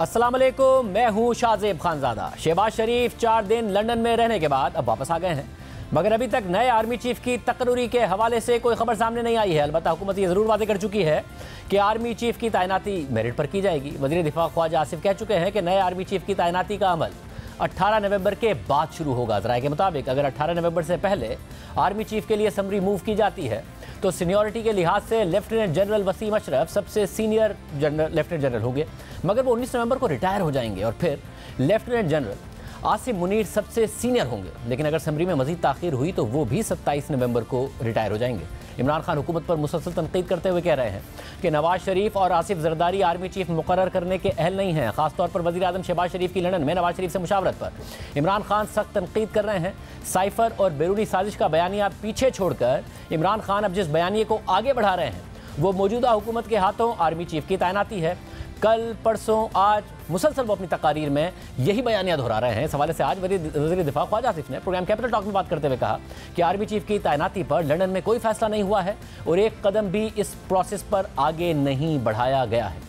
अस्सलाम वालेकुम, मैं हूं शाहजेब खानजादा। शहबाज शरीफ 4 दिन लंदन में रहने के बाद अब वापस आ गए हैं, मगर अभी तक नए आर्मी चीफ की तकरीरी के हवाले से कोई खबर सामने नहीं आई है। अलबत्ता हुकूमत ये ज़रूर वादे कर चुकी है कि आर्मी चीफ की तैनाती मेरिट पर की जाएगी। वज़ीर दिफा ख्वाजा आसिफ कह चुके हैं कि नए आर्मी चीफ की तैनाती का अमल 18 नवंबर के बाद शुरू होगा। ज़राए के मुताबिक अगर 18 नवंबर से पहले आर्मी चीफ के लिए समरी मूव की जाती है तो सीनियरिटी के लिहाज से लेफ्टिनेंट जनरल वसीम अशरफ सबसे सीनियर लेफ्टिनेंट जनरल होंगे, मगर वो 19 नवंबर को रिटायर हो जाएंगे और फिर लेफ्टिनेंट जनरल आसिम मुनीर सबसे सीनियर होंगे। लेकिन अगर समरी में मजीद ताख़ीर हुई तो वो भी 27 नवंबर को रिटायर हो जाएंगे। इमरान खान हुकूमत पर मुसलसल तनकीद करते हुए कह रहे हैं कि नवाज शरीफ और आसिफ जरदारी आर्मी चीफ मुकर्रर करने के अहल नहीं हैं। खासतौर पर वज़ीर आज़म शहबाज शरीफ की लंदन में नवाज शरीफ से मुशावरत पर इमरान खान सख्त तनकीद कर रहे हैं। साइफर और बैरूनी साजिश का बयानिया पीछे छोड़कर इमरान खान अब जिस बयानिए को आगे बढ़ा रहे हैं वो मौजूदा हुकूमत के हाथों आर्मी चीफ की तैनाती है। कल परसों आज मुसलसल वो अपनी तकारीर में यही बयानिया दोहरा रहे हैं। इस हवाले से आज वज़ीर दिफा ख्वाजा आसिफ ने प्रोग्राम कैपिटल टॉक में बात करते हुए कहा कि आर्मी चीफ की तैनाती पर लंदन में कोई फैसला नहीं हुआ है और एक कदम भी इस प्रोसेस पर आगे नहीं बढ़ाया गया है।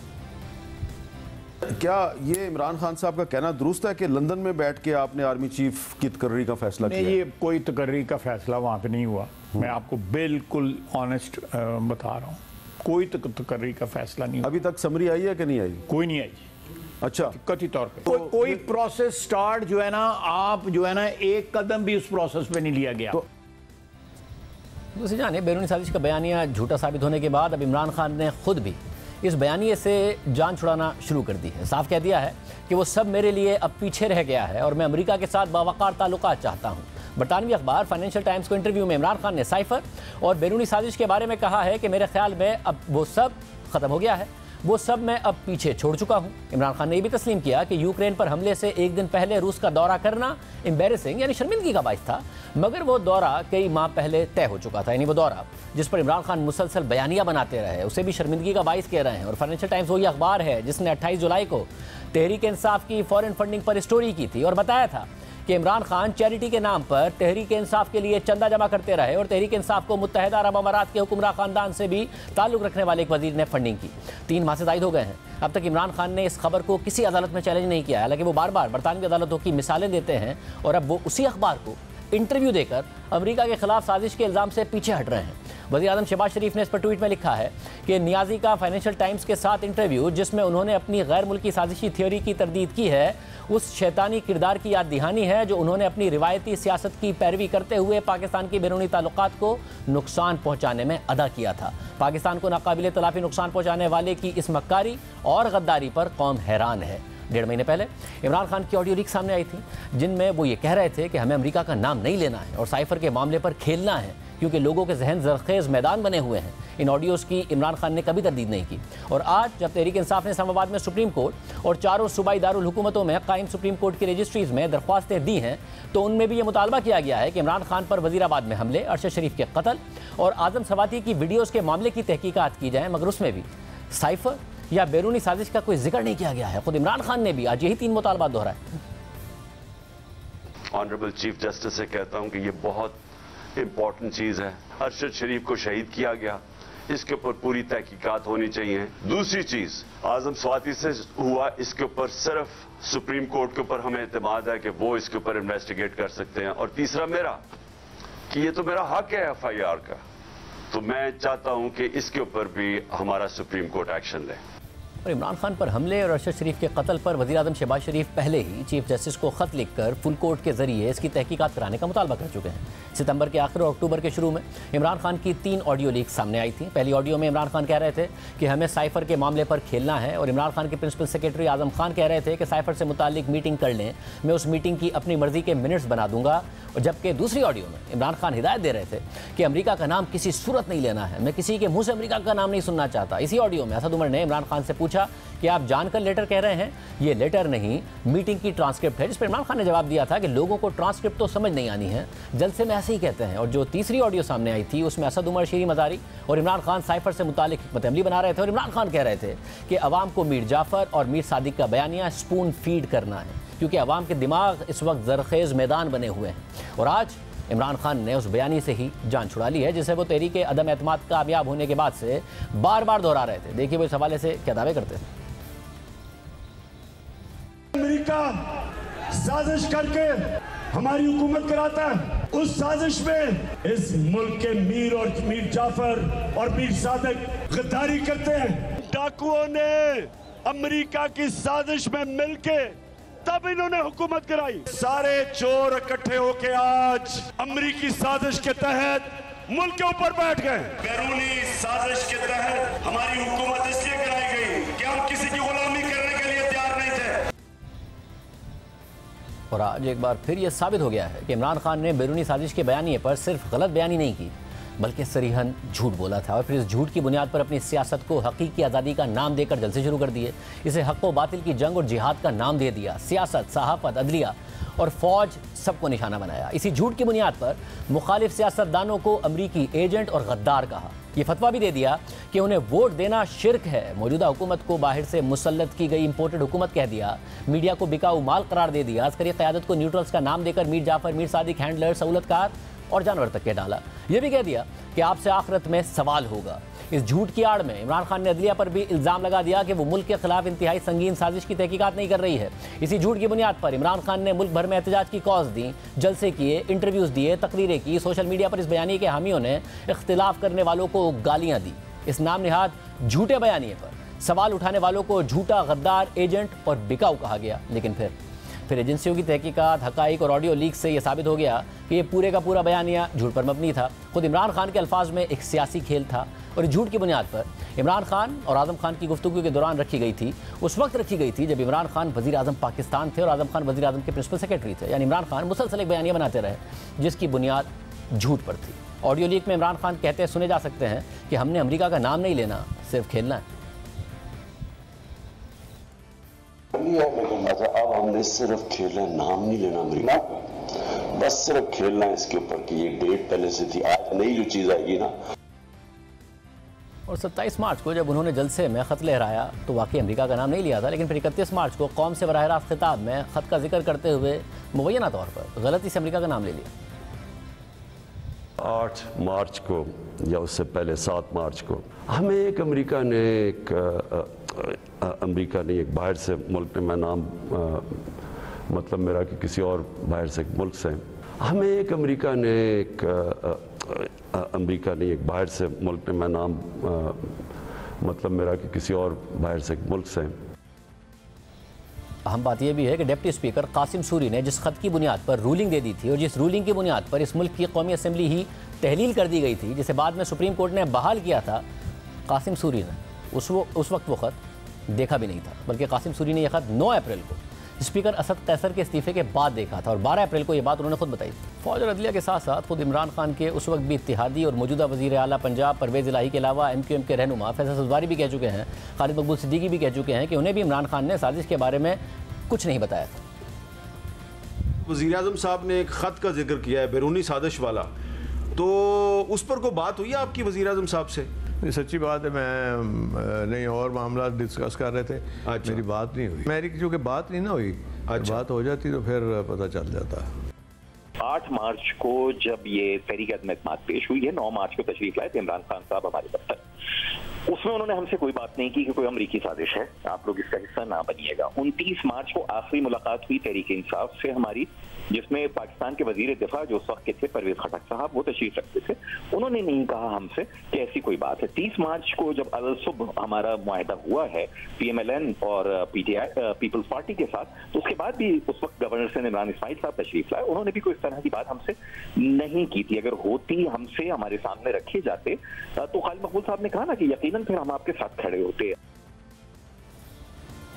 क्या ये इमरान खान साहब का कहना दुरुस्त है कि लंदन में बैठ के आपने आर्मी चीफ की तकर्री का फैसला किया? ये कोई तकर्री का फैसला वहाँ पे नहीं हुआ। मैं आपको बिल्कुल ऑनेस्ट बता रहा हूँ, कोई तकर्री का फैसला नहीं हुआ। अभी तक समरी आई है कि नहीं आई? कोई नहीं आई। अच्छा, कथित तौर पे कोई प्रोसेस स्टार्ट जो है ना, आप जो है ना एक कदम भी उस प्रोसेस पे नहीं लिया गया। दूसरी जाने बैरूनी साजिश का बयानिया झूठा साबित होने के बाद अब इमरान खान ने खुद भी इस बयानिए से जान छुड़ाना शुरू कर दी है। साफ कह दिया है कि वो सब मेरे लिए अब पीछे रह गया है और मैं अमेरिका के साथ बावकार ताल्लुकात चाहता हूँ। बरतानवी अखबार फाइनेंशियल टाइम्स को इंटरव्यू में इमरान खान ने साइफर और बैरूनी साजिश के बारे में कहा है कि मेरे ख्याल में अब वो सब खत्म हो गया है, वो सब मैं अब पीछे छोड़ चुका हूं। इमरान खान ने यह भी तस्लीम किया कि यूक्रेन पर हमले से एक दिन पहले रूस का दौरा करना एम्बेरसिंग यानी शर्मिंदगी का बाइस था, मगर वो दौरा कई माह पहले तय हो चुका था। यानी वो दौरा जिस पर इमरान खान मुसलसल बयानिया बनाते रहे उसे भी शर्मिंदगी का बाइस कह रहे हैं। और फाइनेंशियल टाइम्स वही अखबार है जिसने 28 जुलाई को तहरीक इंसाफ की फॉरेन फंडिंग पर स्टोरी की थी और बताया था कि इमरान खान चैरिटी के नाम पर तहरीक इंसाफ के लिए चंदा जमा करते रहे और तहरीक इंसाफ को मुत्तहिदा अरब अमारात के हुक्मरान खानदान से भी ताल्लुक़ रखने वाले एक वजीर ने फंडिंग की। 3 माह से ज़ायद हो गए हैं। अब तक इमरान खान ने इस खबर को किसी अदालत में चैलेंज नहीं किया है, हालांकि वो बार बार बरतानवी अदालतों की मिसालें देते हैं और अब वो उसी अखबार को इंटरव्यू देकर अमेरिका के खिलाफ साजिश के इल्ज़ाम से पीछे हट रहे हैं। वज़ीर आज़म शहबाज शरीफ ने इस पर ट्वीट में लिखा है कि नियाज़ी का फाइनेंशियल टाइम्स के साथ इंटरव्यू जिसमें उन्होंने अपनी गैर मुल्की साजिशी थ्योरी की तरदीद की है उस शैतानी किरदार की याद दहानी है जो उन्होंने अपनी रिवायती सियासत की पैरवी करते हुए पाकिस्तान के बैरूनी ताल्लुकात को नुकसान पहुँचाने में अदा किया था। पाकिस्तान को नाकाबिले तलाफी नुकसान पहुँचाने वाले की इस मक्कारी और गद्दारी पर कौम हैरान है। 1.5 महीने पहले इमरान खान की ऑडियो लीक सामने आई थी जिनमें वो ये कह रहे थे कि हमें अमेरिका का नाम नहीं लेना है और साइफर के मामले पर खेलना है क्योंकि लोगों के जहन जरखेज़ मैदान बने हुए हैं। इन ऑडियोज़ की इमरान खान ने कभी तरदीद नहीं की और आज जब तहरीक इंसाफ ने इस्लामाबाद में सुप्रीम कोर्ट और 4 सूबाई दारुल हुकूमतों में कायम सुप्रीम कोर्ट की रजिस्ट्रीज़ में दरख्वास्तें दी हैं तो उनमें भी ये मुतालबा किया गया है कि इमरान खान पर वज़ीराबाद में हमले, अरशद शरीफ के कत्ल और आज़म सवाती की वीडियोज़ के मामले की तहकीकात की जाए, मगर उसमें भी साइफर या बैरूनी साजिश का कोई जिक्र नहीं किया गया है। खुद इमरान खान ने भी आज यही 3 मुतालबात दोहराए। ऑनरेबल चीफ जस्टिस से कहता हूं कि ये बहुत इंपॉर्टेंट चीज है। अरशद शरीफ को शहीद किया गया, इसके ऊपर पूरी तहकीकात होनी चाहिए। दूसरी चीज आजम स्वाति से हुआ, इसके ऊपर सिर्फ सुप्रीम कोर्ट के ऊपर हमें एतमाद है कि वो इसके ऊपर इन्वेस्टिगेट कर सकते हैं। और तीसरा मेरा कि ये तो मेरा हक है FIR का, तो मैं चाहता हूं कि इसके ऊपर भी हमारा सुप्रीम कोर्ट एक्शन ले। और इमरान खान पर हमले और अरशद शरीफ के कत्ल पर वज़ीर आज़म शहबाज शरीफ पहले ही चीफ जस्टिस को ख़त लिखकर फुल कोर्ट के जरिए इसकी तहकीकात कराने का मुतालबा कर चुके हैं। सितंबर के आखिर और अक्टूबर के शुरू में इमरान खान की 3 ऑडियो लीक सामने आई थी। पहली ऑडियो में इमरान खान कह रहे थे कि हमें साइफर के मामले पर खेलना है और इमरान खान के प्रिंसिपल सेक्रेटरी आज़म खान कह रहे थे कि साइफर से मुतालिक मीटिंग कर लें, मैं उस मीटिंग की अपनी मर्जी के मिनट्स बना दूंगा। और जबकि दूसरी ऑडियो में इमरान खान हिदायत दे रहे थे कि अमेरिका का नाम किसी सूरत नहीं लेना है, मैं किसी के मुंह से अमेरिका का नाम नहीं सुनना चाहता। इसी ऑडियो में असद उमर ने इमरान खान से पूछा कि आप जानकर लेटर कह रहे हैं, ये लेटर नहीं मीटिंग की ट्रांसक्रिप्ट है, जिस पर इमरान खान ने जवाब दिया था कि लोगों को ट्रांसक्रिप्ट तो समझ नहीं आनी है, जल्द से में ऐसे ही कहते हैं। और जो तीसरी ऑडियो सामने आई थी उसमें असद उमर, शीरी मज़ारी और इमरान खान साइफर से मुतालिक हिकमत अमली बना रहे थे और इमरान खान कह रहे थे कि अवाम को मीर जाफ़र और मीर सादिक का बयानिया स्पून फीड करना है क्योंकि अवाम के दिमाग इस वक्त जरखेज़ मैदान बने हुए हैं। और आज इमरान खान ने उस बयानी से ही जान छुड़ा ली है जिसे वो तहरीक अदम एतमाद कामयाब होने के बाद से बार बार दोहरा रहे थे। देखिए वो इस हवाले से क्या दावे करते हैं। अमेरिका साजिश करके हमारी हुकूमत कराता है। उस साजिश में इस मुल्क के मीर और मीर जाफर और मीर सादिक गद्दारी करते हैं। डाकुओं ने अमेरिका की साजिश में मिलके तब इन्होंने हुकूमत कराई। सारे चोर इकट्ठे होके आज अमेरिकी साजिश के तहत मुल्क के ऊपर बैठ गए। बैरूनी साजिश के तहत हमारी हुकूमत इसलिए कराई गई कि हम किसी की गुलामी करने के लिए तैयार नहीं थे। और आज एक बार फिर यह साबित हो गया है कि इमरान खान ने बैरूनी साजिश के बयानिए पर सिर्फ गलत बयानी नहीं की, बल्कि सरीहन झूठ बोला था और फिर इस झूठ की बुनियाद पर अपनी सियासत को हकीकी आज़ादी का नाम देकर जलसे शुरू कर दिए। इसे हक़ व बातिल की जंग और जिहाद का नाम दे दिया। सियासत, सहाफ़त, अदलिया और फ़ौज सबको निशाना बनाया। इसी झूठ की बुनियाद पर मुखालिफ सियासतदानों को अमरीकी एजेंट और गद्दार कहा। ये फतवा भी दे दिया कि उन्हें वोट देना शिर्क है। मौजूदा हुकूमत को बाहर से मुसल्लत की गई इंपोर्टेड हुकूमत कह दिया। मीडिया को बिकाऊ माल करार दे दिया। अस्करी क़यादत को न्यूट्रल्स का नाम देकर मीर जाफर, मीर सादिक, हैंडलर, सहूलतकार और जानवर तक के डाला। यह भी कह दिया कि आपसे आखिरत में सवाल होगा। इस झूठ की आड़ में इमरान खान ने अदलिया पर भी इल्ज़ाम लगा दिया कि वो मुल्क के खिलाफ इंतहाई संगीन साजिश की तहकीकात नहीं कर रही है। इसी झूठ की बुनियाद पर इमरान खान ने मुल्क भर में एहतजाज की कॉज दी, जलसे किए, इंटरव्यूज़ दिए, तकरीरें की। सोशल मीडिया पर इस बयानी के हामियों ने इख्तिलाफ करने वालों को गालियाँ दी। इस नाम निहाद झूठे बयानिए पर सवाल उठाने वालों को झूठा, गद्दार, एजेंट और बिकाऊ कहा गया। लेकिन फिर एजेंसियों की तहकीकात, हकाइक और ऑडियो लीक से यह साबित हो गया कि ये पूरे का पूरा बयानिया झूठ पर मबनी था। खुद इमरान खान के अल्फाज में एक सियासी खेल था और झूठ की बुनियाद पर इमरान खान और आज़म खान की गुफ्तगू के दौरान रखी गई थी। उस वक्त रखी गई थी जब इमरान खान वज़ीर आज़म पाकिस्तान थे और आज़म खान वज़ीर आज़म के प्रिंसिपल सेक्रेटरी थे। यानी इमरान खान मुसलसल एक बयानिया बनाते रहे जिसकी बुनियाद झूठ पर थी। ऑडियो लीक में इमरान खान कहते सुने जा सकते हैं कि हमने अमेरिका का नाम नहीं लेना, सिर्फ खेलना है। अब हमने सिर्फ खेलना, नाम नहीं लेना अमेरिका, बस सिर्फ खेलना है इसके ऊपर कि ये डेट पहले से थी। आज नई जो चीज़ आएगी ना। और 27 मार्च को जब उन्होंने जलसे में ख़त लहराया तो वाकई अमेरिका का नाम नहीं लिया था, लेकिन फिर 31 मार्च को कौम से बराह रास्त खिताब में ख़त का जिक्र करते हुए मुबैना तौर पर गलती से अमेरिका का नाम ले लिया। 8 मार्च को या उससे पहले 7 मार्च को हमें एक अमेरिका ने एक बाहर से मुल्क ने, मैं नाम मतलब मेरा कि किसी और बाहर से मुल्क से, हमें एक अमेरिका ने एक बाहर से मुल्क ने, मैं नाम मतलब मेरा कि किसी और बाहर से मुल्क से। अहम बात यह भी है कि डिप्टी स्पीकर कासिम सूरी ने जिस खत की बुनियाद पर रूलिंग दे दी थी और जिस रूलिंग की बुनियाद पर इस मुल्क की कौमी असम्बली ही तहलील कर दी गई थी, जिसे बाद में सुप्रीम कोर्ट ने बहाल किया था, कासिम सूरी ने उस वक्त वो खत देखा भी नहीं था, बल्कि कासिम सूरी ने यह खत 9 अप्रैल को स्पीकर असद कैसर के इस्तीफे के बाद देखा था और 12 अप्रैल को यह बात उन्होंने खुद बताई। फौज और अदलिया के साथ साथ खुद इमरान खान के उस वक्त भी इत्तेहादी और मौजूदा वज़ीर आला पंजाब परवेज़ इलाही के अलावा MQM के रहनुमा फैसल सब्ज़वारी भी कह चुके हैं, खालिद मकबूल सिद्दीकी भी कह चुके हैं कि उन्हें भी इमरान खान ने साजिश के बारे में कुछ नहीं बताया था। वज़ीर आज़म साहब ने एक ख़त का जिक्र किया है बैरूनी साजिश वाला, तो उस पर कोई बात हुई है आपकी वज़ीर आज़म साहब से? सच्ची बात है, मैं नहीं और मामला डिस्कस कर रहे थे। अच्छा। मेरी बात नहीं हुई, मेरी क्योंकि बात नहीं ना हुई। अच्छा। बात हो जाती तो फिर पता चल जाता। 8 मार्च को जब ये तहरीक अदम-ए-इत्माद पेश हुई है, 9 मार्च को तशरीफ लाए थे इमरान खान साहब हमारे दफ्तर। उसमें उन्होंने हमसे कोई बात नहीं की कि कोई अमरीकी साजिश है, आप लोग इसका हिस्सा ना बनिएगा। 29 मार्च को आखिरी मुलाकात हुई तहरीक इंसाफ से हमारी, जिसमें पाकिस्तान के वजीर दिफा जो उस वक्त के थे परवेज खटक साहब, वो तशरीफ रखते थे। उन्होंने नहीं कहा हमसे कि ऐसी कोई बात है। 30 मार्च को जब सुबह हमारा मुआहदा हुआ है PMLN और PTI पीपल्स पार्टी के साथ, तो उसके बाद भी उस वक्त गवर्नर से इमरान इस्माइल साहब तशरीफ लाए, उन्होंने भी कोई इस तरह की बात हमसे नहीं की थी। अगर होती, हमसे हमारे सामने रखे जाते तो खालिद मकबूल साहब ने कहा ना कि यकीनन फिर हम आपके साथ खड़े होते।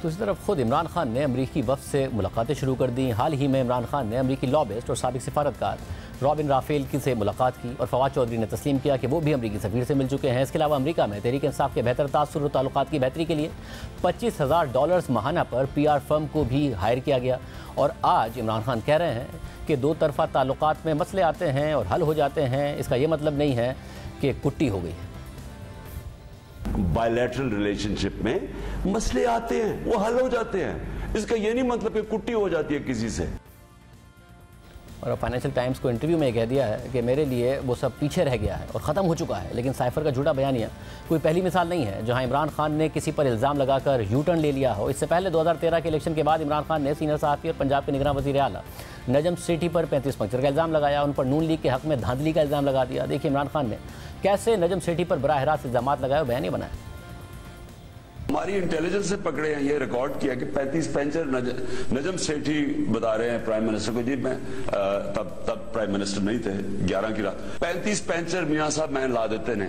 दूसरी तरफ खुद इमरान खान ने अमरीकी वफ़द से मुलाकातें शुरू कर दी। हाल ही में इमरान खान ने अमरीकी लॉबिस्ट और साबिक सिफारतकार रॉबिन राफेल की से मुलाकात की और फवाद चौधरी ने तस्लीम किया कि वो भी अमरीकी सफ़ीर से मिल चुके हैं। इसके अलावा अमरीका में तहरीक इंसाफ के बेहतर तासुर और ताल्लुकात की बेहतरी के लिए $25,000 माहाना पर PR फर्म को भी हायर किया गया। और आज इमरान खान कह रहे हैं कि 2 तरफ़ा ताल्लुकात में मसले आते हैं और हल हो जाते हैं, इसका ये मतलब नहीं है कि कुट्टी हो गई है। बायलैटरल रिलेशनशिप में मसले आते हैं, वो हल हो जाते हैं, इसका ये नहीं मतलब कि कुट्टी हो जाती है किसी से। और अब फाइनेंशियल टाइम्स को इंटरव्यू में कह दिया है कि मेरे लिए वो सब पीछे रह गया है और ख़त्म हो चुका है। लेकिन साइफर का झूठा बयानिया कोई पहली मिसाल नहीं है जहां इमरान खान ने किसी पर इल्ज़ाम लगाकर यू टर्न ले लिया हो। इससे पहले 2013 के इलेक्शन के बाद इमरान खान ने सीनियर सहाफ़ी और पंजाब के निगरान वज़ीर आला नजम सेठी पर 35 पंक्चर का इल्ज़ाम लगाया, उन पर नून लीग के हक़ में धांधली का इल्ज़ाम लगा दिया। देखिए इमरान खान ने कैसे नजम सेठी पर बराह रास्त इल्ज़ाम लगाया और बयानी बनाया। हमारी इंटेलिजेंस से पकड़े हैं, ये रिकॉर्ड किया कि 35 पैंचर नजम सेठी बता रहे हैं प्राइम मिनिस्टर को, जी मैं तब प्राइम मिनिस्टर नहीं थे, 11 की रात 35 पैंचर मियां साहब मैं ला देते ने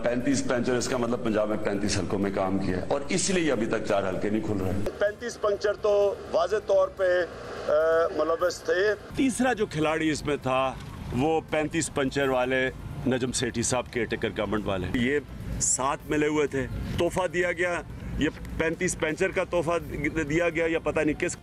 35 पैंचर, इसका मतलब पंजाब में 35 हल्कों में काम किया है और इसलिए अभी तक 4 हल्के नहीं खुल रहे। 35 पंचर तो वाज़े तौर पे मुलव्वस थे। तीसरा जो खिलाड़ी इसमें था वो 35 पंचर वाले नजम सेठी साहब केयरटेकर गवर्नमेंट वाले, ये साथ मिले हुए थे, तोहफा दिया गया, ये 35 पेंचर का तोहफा दिया गया या पता नहीं किस।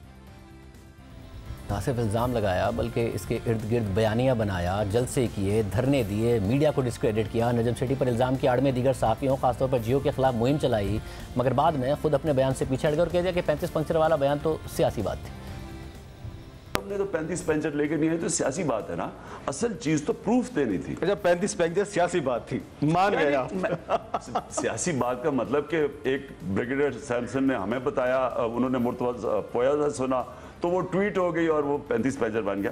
ना सिर्फ इल्ज़ाम लगाया बल्कि इसके इर्द गिर्द बयानियाँ बनाया, जलसे किए, धरने दिए, मीडिया को डिस्क्रेडिट किया। नजम सेठी पर इल्ज़ाम की आड़ में दीगर सहाफ़ियों खासतौर पर जियो के खिलाफ मुहिम चलाई, मगर बाद में खुद अपने बयान से पीछे हट गए और कह दिया कि 35 पंक्चर वाला बयान तो सियासी बात थी। हमने तो 35 पेंचर लेके नहीं है तो सियासी बात है ना, असल चीज तो प्रूफ देनी थी। अच्छा 35 पेंचर सियासी बात थी, मान गया। सियासी बात का मतलब कि एक ब्रिगेडियर सैमसन ने हमें बताया, उन्होंने मुर्तज़ा पोया सुना तो वो ट्वीट हो गई और वो 35 पेंचर बन गया।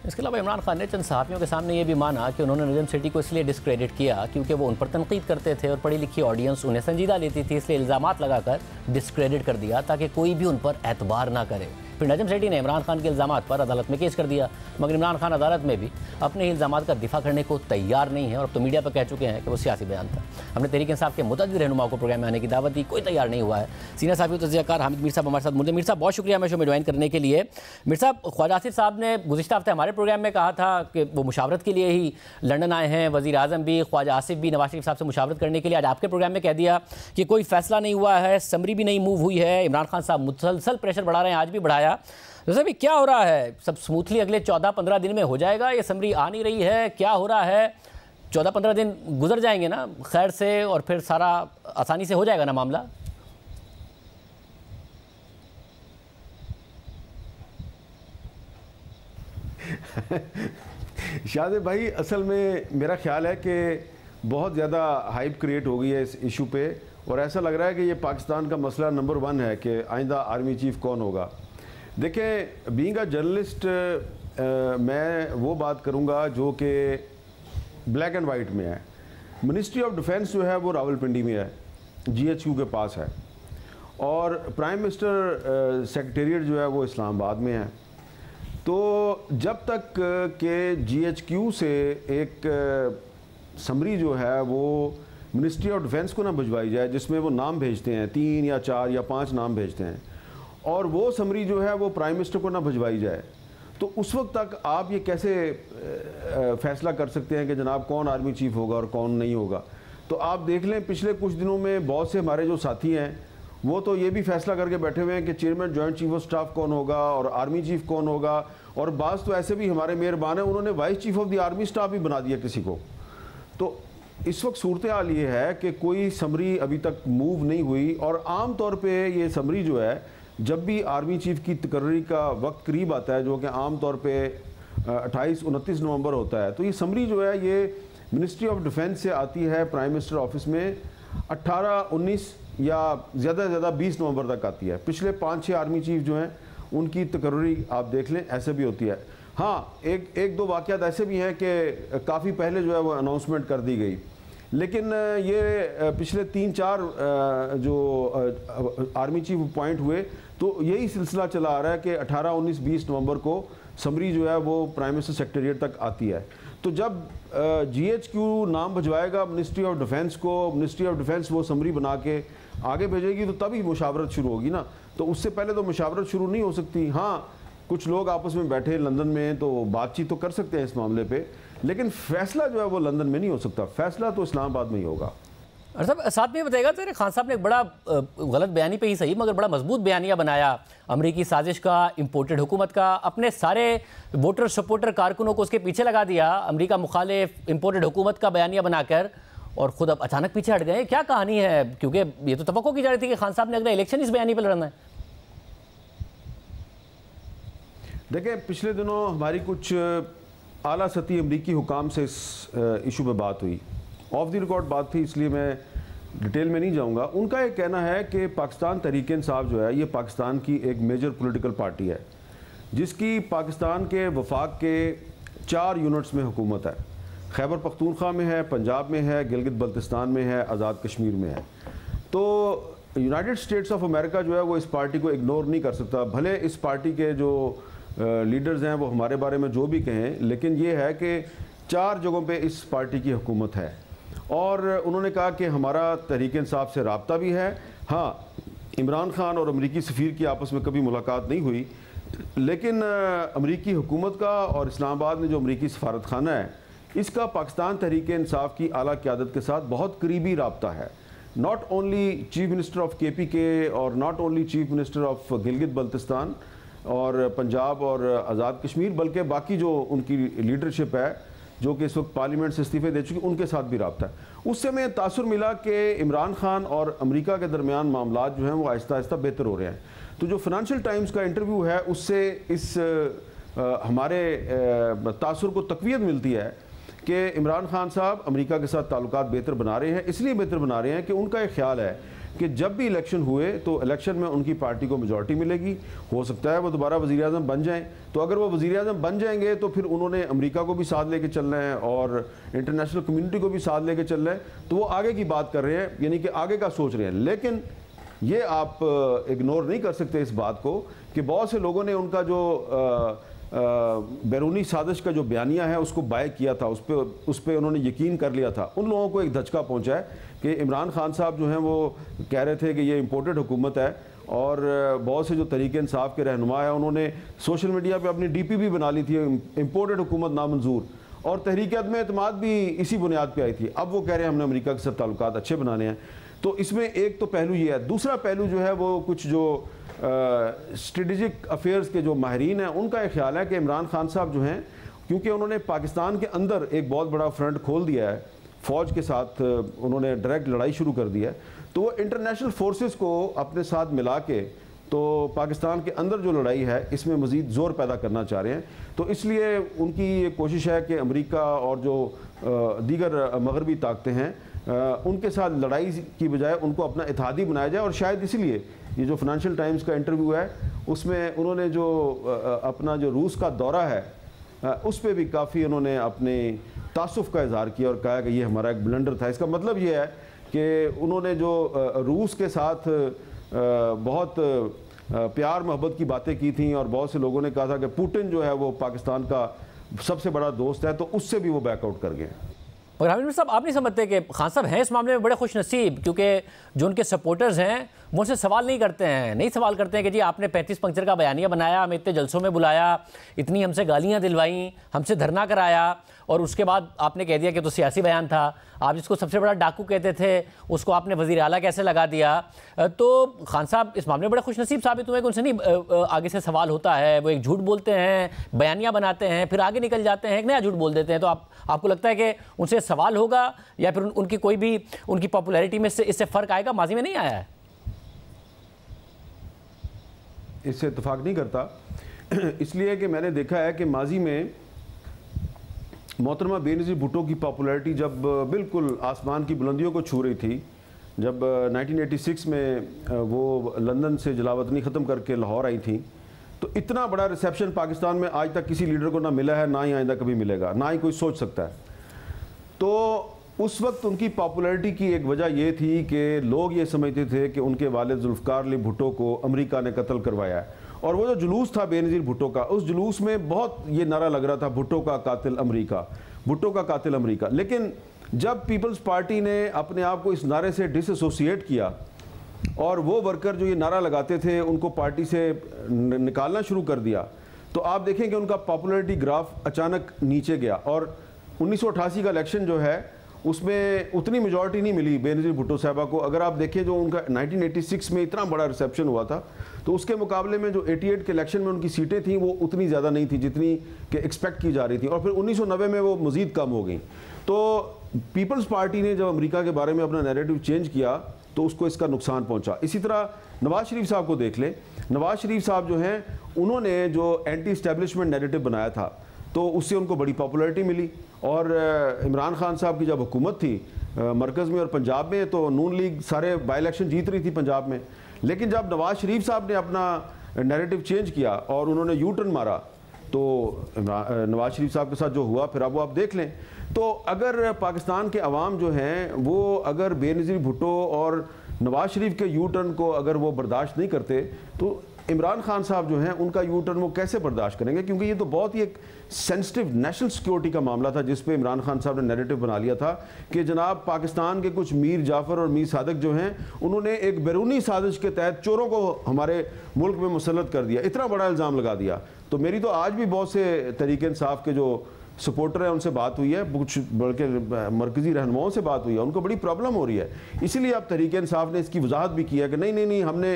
इसके अलावा इमरान खान ने चंद सहाफ़ियों के सामने ये भी माना कि उन्होंने नजम सेठी को इसलिए डिस्क्रेडिट किया क्योंकि वो उन पर तनकीद करते थे और पढ़ी लिखी ऑडियंस उन्हें संजीदा लेती थी, इसलिए इल्ज़ामात लगाकर डिस्क्रेडिट कर दिया ताकि कोई भी उन पर एतबार ना करे। फिर नजम सेठी ने इमरान खान के इल्ज़ामात पर अदालत में केस कर दिया, मगर इमरान खान अदालत में भी अपने इल्ज़ामात का दिफा करने को तैयार नहीं है और अब तो मीडिया पर कह चुके हैं कि वो सियासी बयान था। हमने तहरीक इंसाफ के मुतअद्दिद रहनुमाओं को प्रोग्राम में आने की दावत दी, कोई तैयार नहीं हुआ है। सीनियर साहब तज़कियाकार हामिद मीर साहब हमारे साथ मौजूद। मीर साहब बहुत शुक्रिया हमें शो में ज्वाइन करने के लिए। मीर साहब, ख्वाजा आसिफ साहब ने गुज़िश्ता हफ्ते हमारे प्रोग्राम में कहा था कि वो मुशावरत के लिए ही लंदन आए हैं, वज़ीर आज़म भी, ख्वाजा आसिफ भी नवाज शरीफ साहब से मुशावरत करने के लिए। आज आपके प्रोग्राम में कह दिया कि कोई फैसला नहीं हुआ है, समरी भी नहीं मूव हुई है, इमरान खान साहब मुसलसल प्रेशर बढ़ा रहे हैं, आज भी बढ़ाया। जैसे भी क्या हो रहा है, सब स्मूथली अगले 14-15 दिन में हो जाएगा? ये समरी आ नहीं रही है, क्या हो रहा है? 14-15 दिन गुजर जाएंगे ना खैर से और फिर सारा आसानी से हो जाएगा ना मामला? शाहज़ेब भाई, असल में मेरा ख्याल है कि बहुत ज़्यादा हाइप क्रिएट हो गई है इस इशू पे और ऐसा लग रहा है कि ये पाकिस्तान का मसला नंबर 1 है कि आइंदा आर्मी चीफ कौन होगा। देखें, बीइंग अ जर्नलिस्ट मैं वो बात करूँगा जो कि ब्लैक एंड वाइट में है। मिनिस्ट्री ऑफ डिफेंस जो है वो रावलपिंडी में है, GHQ के पास है, और प्राइम मिनिस्टर सेक्रेटेरिएट जो है वो इस्लामाबाद में है। तो जब तक के GHQ से एक समरी जो है वो मिनिस्ट्री ऑफ डिफेंस को ना भिजवाई जाए, जिसमें वो नाम भेजते हैं, 3 या 4 या 5 नाम भेजते हैं, और वो समरी जो है वो प्राइम मिनिस्टर को ना भिजवाई जाए, तो उस वक्त तक आप ये कैसे फैसला कर सकते हैं कि जनाब कौन आर्मी चीफ होगा और कौन नहीं होगा? तो आप देख लें, पिछले कुछ दिनों में बहुत से हमारे जो साथी हैं वो तो ये भी फैसला करके बैठे हुए हैं कि chairman joint chief of staff कौन होगा और आर्मी चीफ कौन होगा, और बाज़ तो ऐसे भी हमारे मेहरबान हैं, उन्होंने vice chief of the army staff भी बना दिया किसी को। तो इस वक्त सूरत हाल ये है कि कोई समरी अभी तक मूव नहीं हुई, और आम तौर पे ये समरी जो है जब भी आर्मी चीफ की तकर्री का वक्त करीब आता है, जो कि आम तौर पे 28-29 नवंबर होता है, तो ये समरी जो है ये मिनिस्ट्री ऑफ डिफेंस से आती है प्राइम मिनिस्टर ऑफिस में 18-19 या ज़्यादा से ज़्यादा 20 नवंबर तक आती है। पिछले 5-6 आर्मी चीफ जो हैं उनकी तकर्री आप देख लें, ऐसे भी होती है। हाँ, एक दो वाक़यात ऐसे भी हैं कि काफ़ी पहले जो है वो अनाउंसमेंट कर दी गई, लेकिन ये पिछले 3-4 जो आर्मी चीफ अपॉइंट हुए तो यही सिलसिला चला आ रहा है कि 18-19-20 नवंबर को समरी जो है वो प्राइम मिनिस्टर सेक्रेटेरिएट तक आती है। तो जब GHQ नाम भिजवाएगा मिनिस्ट्री ऑफ डिफेंस को, मिनिस्ट्री ऑफ डिफेंस वो समरी बना के आगे भेजेगी, तो तभी मुशावरत शुरू होगी ना। तो उससे पहले तो मुशावरत शुरू नहीं हो सकती। हाँ, कुछ लोग आपस में बैठे लंदन में तो बातचीत तो कर सकते हैं इस मामले पे, लेकिन फैसला जो है वो लंदन में नहीं हो सकता, फैसला तो इस्लामाबाद में ही होगा। और साहब साथ में बताएगा सर, खान साहब ने एक बड़ा गलत बयानी पे ही सही मगर बड़ा मजबूत बयानिया बनाया अमरीकी साजिश का, इंपोर्टेड हुकूमत का, अपने सारे वोटर सपोर्टर कारकुनों को उसके पीछे लगा दिया अमरीका मुखालिफ इंपोर्टेड हुकूमत का बयानिया बनाकर, और खुद अब अचानक पीछे हट गए। क्या कहानी है? क्योंकि ये तो तवक्को की जा रही थी कि खान साहब ने अगला इलेक्शन इस बयानी पर लड़ना है। देखें, पिछले दिनों हमारी कुछ आला सतही अमरीकी हुकाम से इस इशू पे बात हुई। ऑफ द रिकॉर्ड बात थी, इसलिए मैं डिटेल में नहीं जाऊंगा। उनका ये कहना है कि पाकिस्तान तहरीक इंसाफ जो है ये पाकिस्तान की एक मेजर पॉलिटिकल पार्टी है जिसकी पाकिस्तान के वफाक के 4 यूनिट्स में हुकूमत है। खैबर पख्तूनख्वा में है, पंजाब में है, गिलगित बल्तिस्तान में है, आज़ाद कश्मीर में है। तो यूनाइटेड स्टेट्स ऑफ अमेरिका जो है वो इस पार्टी को इग्नोर नहीं कर सकता। भले इस पार्टी के जो लीडर्स हैं वो हमारे बारे में जो भी कहें, लेकिन ये है कि 4 जगहों पे इस पार्टी की हुकूमत है। और उन्होंने कहा कि हमारा तहरीक इंसाफ से रब्ता भी है। हाँ, इमरान खान और अमरीकी सफ़ीर की आपस में कभी मुलाकात नहीं हुई, लेकिन अमरीकी हुकूमत का और इस्लामाबाद में जो अमरीकी सफारत खाना है इसका पाकिस्तान तहरीक इंसाफ की आला क़यादत के साथ बहुत करीबी रब्ता है। Not only chief minister of KPK और not only chief minister of Gilgit Baltistan और पंजाब और आज़ाद कश्मीर, बल्कि बाकी जो उनकी लीडरशिप है जो कि इस वक्त पार्लियामेंट से इस्तीफे दे चुकी, उनके साथ भी रब्ता है। उससे मैं तासुर मिला कि इमरान खान और अमेरिका के दरमियान मामला जो हैं वो आहिस्ता आहिस्ता बेहतर हो रहे हैं। तो जो फाइनेंशियल टाइम्स का इंटरव्यू है उससे इस हमारे तासुर को तक़वियत मिलती है कि इमरान खान साहब अमेरिका के साथ ताल्लुकात बेहतर बना रहे हैं। इसलिए बेहतर बना रहे हैं कि उनका एक ख्याल है कि जब भी इलेक्शन हुए तो इलेक्शन में उनकी पार्टी को मेजॉरिटी मिलेगी, हो सकता है वो दोबारा वज़ीर आज़म बन जाएं। तो अगर वो वज़ीर आज़म बन जाएंगे तो फिर उन्होंने अमेरिका को भी साथ लेके चलना है और इंटरनेशनल कम्युनिटी को भी साथ लेके चलना है। तो वो आगे की बात कर रहे हैं, यानी कि आगे का सोच रहे हैं। लेकिन ये आप इग्नोर नहीं कर सकते इस बात को कि बहुत से लोगों ने उनका जो बैरूनी साजिश का जो बयानिया है उसको बाय किया था, उस पर उन्होंने यकीन कर लिया था। उन लोगों को एक धचका पहुंचा है कि इमरान खान साहब जो हैं वो कह रहे थे कि ये इम्पोर्टेड हुकूमत है, और बहुत से जो तरीके इंसाफ के रहनुमा है उन्होंने सोशल मीडिया पे अपनी DP भी बना ली थी, इम्पोर्टेड हुकूमत नामंजूर, और तहरीक अदम एतमाद भी इसी बुनियाद पर आई थी। अब वो कह रहे हैं हमने अमेरिका के साथ ताल्लुकात अच्छे बनाने हैं। तो इसमें एक तो पहलू ये है। दूसरा पहलू जो है वो कुछ जो स्ट्रेटेजिक अफेयर्स के जो माहिरीन हैं उनका एक ख्याल है कि इमरान खान साहब जो हैं, क्योंकि उन्होंने पाकिस्तान के अंदर एक बहुत बड़ा फ्रंट खोल दिया है, फ़ौज के साथ उन्होंने डायरेक्ट लड़ाई शुरू कर दी है, तो वो इंटरनेशनल फोर्सेस को अपने साथ मिला के तो पाकिस्तान के अंदर जो लड़ाई है इसमें मज़ीद ज़ोर पैदा करना चाह रहे हैं। तो इसलिए उनकी ये कोशिश है कि अमेरिका और जो दीगर मगरबी ताकतें हैं उनके साथ लड़ाई की बजाय उनको अपना इत्तेहादी बनाया जाए। और शायद इसीलिए ये जो फाइनेंशियल टाइम्स का इंटरव्यू है उसमें उन्होंने जो अपना जो रूस का दौरा है उस पर भी काफ़ी उन्होंने अपने तासुफ़ का इज़हार किया और कहा कि ये हमारा एक ब्लंडर था। इसका मतलब ये है कि उन्होंने जो रूस के साथ बहुत प्यार मोहब्बत की बातें की थी और बहुत से लोगों ने कहा था कि पुतिन जो है वो पाकिस्तान का सबसे बड़ा दोस्त है, तो उससे भी वो बैकआउट कर गए। और हामिद साहब, आप नहीं समझते कि खान साहब हैं इस मामले में बड़े खुश नसीब, क्योंकि जो उनके सपोर्टर्स हैं वो उनसे सवाल नहीं करते हैं, नहीं सवाल करते हैं कि जी आपने 35 पंक्चर का बयानिया बनाया, हमें इतने जलसों में बुलाया, इतनी हमसे गालियां दिलवाई, हमसे धरना कराया, और उसके बाद आपने कह दिया कि तो सियासी बयान था। आप जिसको सबसे बड़ा डाकू कहते थे उसको आपने वज़ीर आला कैसे लगा दिया। तो खान साहब इस मामले में बड़े खुशनसीब साबित हुए कि उनसे नहीं आगे से सवाल होता है। वो एक झूठ बोलते हैं, बयानिया बनाते हैं, फिर आगे निकल जाते हैं, एक नया झूठ बोल देते हैं। तो आपको लगता है कि उनसे सवाल होगा या फिर उनकी कोई भी उनकी पॉपुलैरिटी में इससे फ़र्क आएगा? माजी में नहीं आया है। इससे इत्तेफाक नहीं करता, इसलिए कि मैंने देखा है कि माजी में मोहतरमा बेनज़ीर भुट्टो की पॉपुलैरिटी जब बिल्कुल आसमान की बुलंदियों को छू रही थी, जब 1986 में वो लंदन से जलावतनी ख़त्म करके लाहौर आई थी, तो इतना बड़ा रिसेप्शन पाकिस्तान में आज तक किसी लीडर को ना मिला है, ना ही आइंदा कभी मिलेगा, ना ही कोई सोच सकता है। तो उस वक्त उनकी पॉपुलैरिटी की एक वजह यह थी कि लोग ये समझते थे कि उनके वालिद जुल्फ़िकार अली भुट्टो को अमेरिका ने कत्ल करवाया है। और वो जो जुलूस था बेनज़ीर भुट्टो का, उस जुलूस में बहुत ये नारा लग रहा था, भुट्टो का कातिल अमेरिका, भुट्टो का कातिल अमेरिका। लेकिन जब पीपल्स पार्टी ने अपने आप को इस नारे से डिसएसोसिएट किया और वो वर्कर जो ये नारा लगाते थे उनको पार्टी से निकालना शुरू कर दिया, तो आप देखें कि उनका पॉपुलैरिटी ग्राफ अचानक नीचे गया। और 1988 का इलेक्शन जो है उसमें उतनी मेजॉरिटी नहीं मिली बेनज़ीर भुट्टो साहबा को। अगर आप देखें जो उनका 1986 में इतना बड़ा रिसेप्शन हुआ था, तो उसके मुकाबले में जो 88 के इलेक्शन में उनकी सीटें थी वो उतनी ज़्यादा नहीं थी जितनी कि एक्सपेक्ट की जा रही थी। और फिर 1990 में वो मज़ीद कम हो गई। तो पीपल्स पार्टी ने जब अमेरिका के बारे में अपना नैरेटिव चेंज किया तो उसको इसका नुकसान पहुंचा। इसी तरह नवाज शरीफ साहब को देख लें, नवाज शरीफ साहब जो हैं उन्होंने जो एंटी इस्टेब्लिशमेंट नैरेटिव बनाया था तो उससे उनको बड़ी पॉपुलैरिटी मिली। और इमरान खान साहब की जब हुकूमत थी मरकज़ में और पंजाब में, तो नून लीग सारे बाई इलेक्शन जीत रही थी पंजाब में। लेकिन जब नवाज शरीफ साहब ने अपना नैरेटिव चेंज किया और उन्होंने यू टर्न मारा, तो नवाज शरीफ साहब के साथ जो हुआ फिर अब वो आप देख लें। तो अगर पाकिस्तान के अवाम जो हैं वो अगर बेनज़ीर भुट्टो और नवाज शरीफ के यू टर्न को अगर वो बर्दाश्त नहीं करते, तो इमरान खान साहब जो हैं उनका यू टर्न वो कैसे बर्दाश्त करेंगे? क्योंकि ये तो बहुत ही एक सेंसिटिव नेशनल सिक्योरिटी का मामला था जिस पे इमरान खान साहब ने नैरेटिव बना लिया था कि जनाब पाकिस्तान के कुछ मीर जाफ़र और मीर सादक जो हैं उन्होंने एक बैरूनी साजिश के तहत चोरों को हमारे मुल्क में मुसल्लत कर दिया, इतना बड़ा इल्ज़ाम लगा दिया। तो मेरी तो आज भी बहुत से तहरीक इंसाफ के जो सपोर्टर है उनसे बात हुई है, कुछ बल्कि मरकज़ी रहनुमाओं से बात हुई है, उनको बड़ी प्रॉब्लम हो रही है। इसीलिए अब तहरीक इंसाफ ने इसकी वजाहत भी किया कि नहीं हमने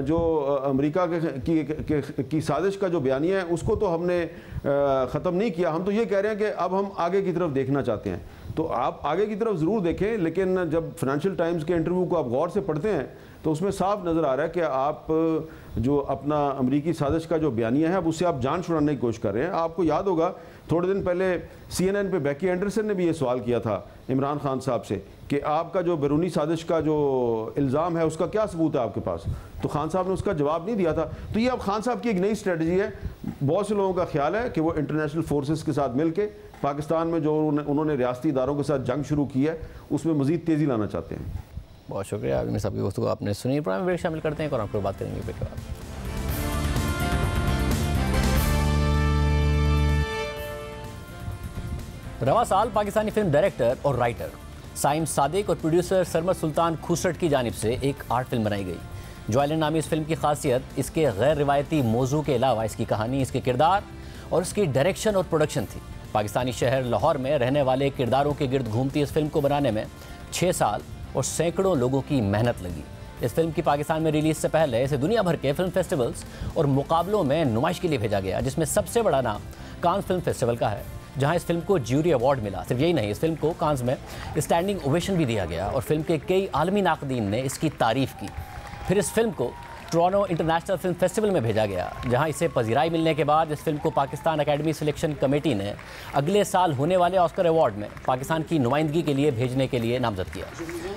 जो अमेरिका की साजिश का जो बयानिया है उसको तो हमने ख़त्म नहीं किया, हम तो ये कह रहे हैं कि अब हम आगे की तरफ देखना चाहते हैं। तो आप आगे की तरफ ज़रूर देखें, लेकिन जब फाइनेंशियल टाइम्स के इंटरव्यू को आप गौर से पढ़ते हैं तो उसमें साफ नज़र आ रहा है कि आप जो अपना अमरीकी साजिश का जो बयानिया है अब उससे आप जान छुड़ाने की कोशिश कर रहे हैं। आपको याद होगा थोड़े दिन पहले CNN पे बैकी एंडरसन ने भी ये सवाल किया था इमरान खान साहब से कि आपका जो बैरूनी साजिश का जो इल्ज़ाम है उसका क्या सबूत है आपके पास, तो खान साहब ने उसका जवाब नहीं दिया था। तो ये अब खान साहब की एक नई स्ट्रेटजी है। बहुत से लोगों का ख्याल है कि वो इंटरनेशनल फोर्सेस के साथ मिल के पाकिस्तान में जो उन्होंने रियासती इदारों के साथ जंग शुरू की है उसमें मज़ीद तेज़ी लाना चाहते हैं। बहुत शुक्रिया इन सबकी गुफ्तगू आपने सुनी। प्रोग्राम में ब्रेक शामिल करते हैं और आपको बात करेंगे ब्रेक के बाद। रवा साल पाकिस्तानी फिल्म डायरेक्टर और राइटर साइम सादिक और प्रोड्यूसर सरमद सुल्तान खुसरट की जानिब से एक आर्ट फिल्म बनाई गई। जो आइलैंड नामी इस फिल्म की खासियत इसके गैर रिवायती मौजू के अलावा इसकी कहानी, इसके किरदार और इसकी डायरेक्शन और प्रोडक्शन थी। पाकिस्तानी शहर लाहौर में रहने वाले किरदारों के गिर्द घूमती इस फिल्म को बनाने में 6 साल और सैकड़ों लोगों की मेहनत लगी। इस फिल्म की पाकिस्तान में रिलीज से पहले इसे दुनिया भर के फिल्म फेस्टिवल्स और मुकाबलों में नुमाइश के लिए भेजा गया, जिसमें सबसे बड़ा नाम कान फिल्म फेस्टिवल का है, जहां इस फिल्म को ज्यूरी अवार्ड मिला। सिर्फ यही नहीं, इस फिल्म को कांस में स्टैंडिंग ओवेशन भी दिया गया और फिल्म के कई आलमी नाक़दीन ने इसकी तारीफ़ की। फिर इस फिल्म को टोरंटो इंटरनेशनल फिल्म फेस्टिवल में भेजा गया, जहां इसे पजीराई मिलने के बाद इस फिल्म को पाकिस्तान अकेडमी सिलेक्शन कमेटी ने अगले साल होने वाले ऑस्कर अवार्ड में पाकिस्तान की नुमाइंदगी के लिए भेजने के लिए नामजद किया।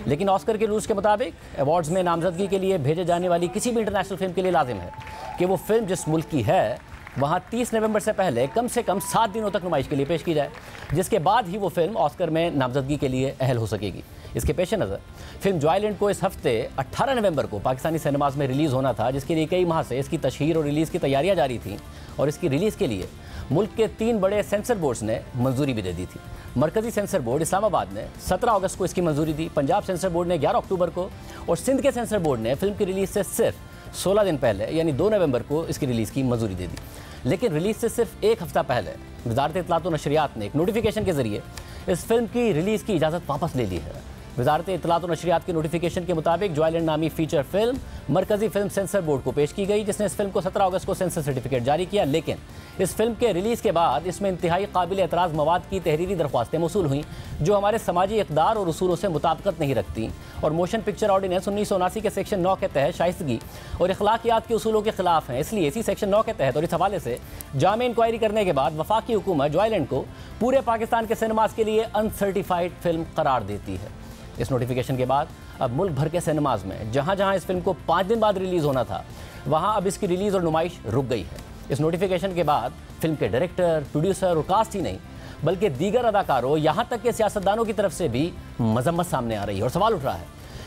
लेकिन ऑस्कर के रूल्स के मुताबिक अवार्ड्स में नामजदगी के लिए भेजे जाने वाली किसी भी इंटरनेशनल फिल्म के लिए लाजिम है कि वो फिल्म जिस मुल्क की है वहाँ 30 नवंबर से पहले कम से कम 7 दिनों तक नुमाइश के लिए पेश की जाए, जिसके बाद ही वो फिल्म ऑस्कर में नामजदगी के लिए अहल हो सकेगी। इसके पेश नज़र फिल्म जो आइलैंड को इस हफ्ते 18 नवंबर को पाकिस्तानी सिनेमाज में रिलीज़ होना था, जिसके लिए कई माह से इसकी तशहीर और रिलीज़ की तैयारियां जारी थीं और इसकी रिलीज़ के लिए मुल्क के 3 बड़े सेंसर बोर्ड्स ने मंजूरी भी दे दी थी। मरकज़ी सेंसर बोर्ड इस्लामाबाद ने 17 अगस्त को इसकी मंजूरी दी, पंजाब सेंसर बोर्ड ने 11 अक्टूबर को और सिंध के सेंसर बोर्ड ने फिल्म की रिलीज़ से सिर्फ 16 दिन पहले यानी 2 नवंबर को इसकी रिलीज़ की मंजूरी दे दी। लेकिन रिलीज़ से सिर्फ 1 हफ्ता पहले वज़ारत इत्तलात व नशरियात ने एक नोटिफिकेशन के ज़रिए इस फिल्म की रिलीज़ की इजाज़त वापस ले ली है। वज़ारत इत्तलात व नशरियात के नोटिफिकेशन के मुताबिक जो आइलैंड नामी फीचर फिल्म मरकज़ी फिल्म सेंसर बोर्ड को पेश की गई, जिसने इस फिल्म को 17 अगस्त को सेंसर सर्टिफिकेट जारी किया। लेकिन इस फिल्म के रिलीज़ के बाद इसमें इंतहाई काबिल एतराज़ मवाद की तहरीरी दरख्वास्तें मौसूल हुई जो हमारे समाजी इक़दार और उसूलों से मुताबिकत नहीं रखती और मोशन पिक्चर ऑर्डिनेंस 1979 के सेक्शन 9 के तहत शाइस्तगी और अखलाकियात के उसूलों के खिलाफ हैं। इसलिए इसी सेक्शन 9 के तहत और इस हवाले से जामे इंक्वायरी करने के बाद वफाकी हुकूमत जो आइलैंड को पूरे पाकिस्तान के सिनेमाज के लिए अनसर्टिफाइड फिल्म करार देती है। इस नोटिफिकेशन के बाद अब मुल्क भर के सिनेमाज में जहां जहां इस फिल्म को 5 दिन बाद रिलीज़ होना था, वहां अब इसकी रिलीज़ और नुमाइश रुक गई है। इस नोटिफिकेशन के बाद फिल्म के डायरेक्टर, प्रोड्यूसर और कास्ट ही नहीं बल्कि दीगर अदाकारों यहाँ तक के सियासतदानों की तरफ से भी मजम्मत सामने आ रही है और सवाल उठ रहा है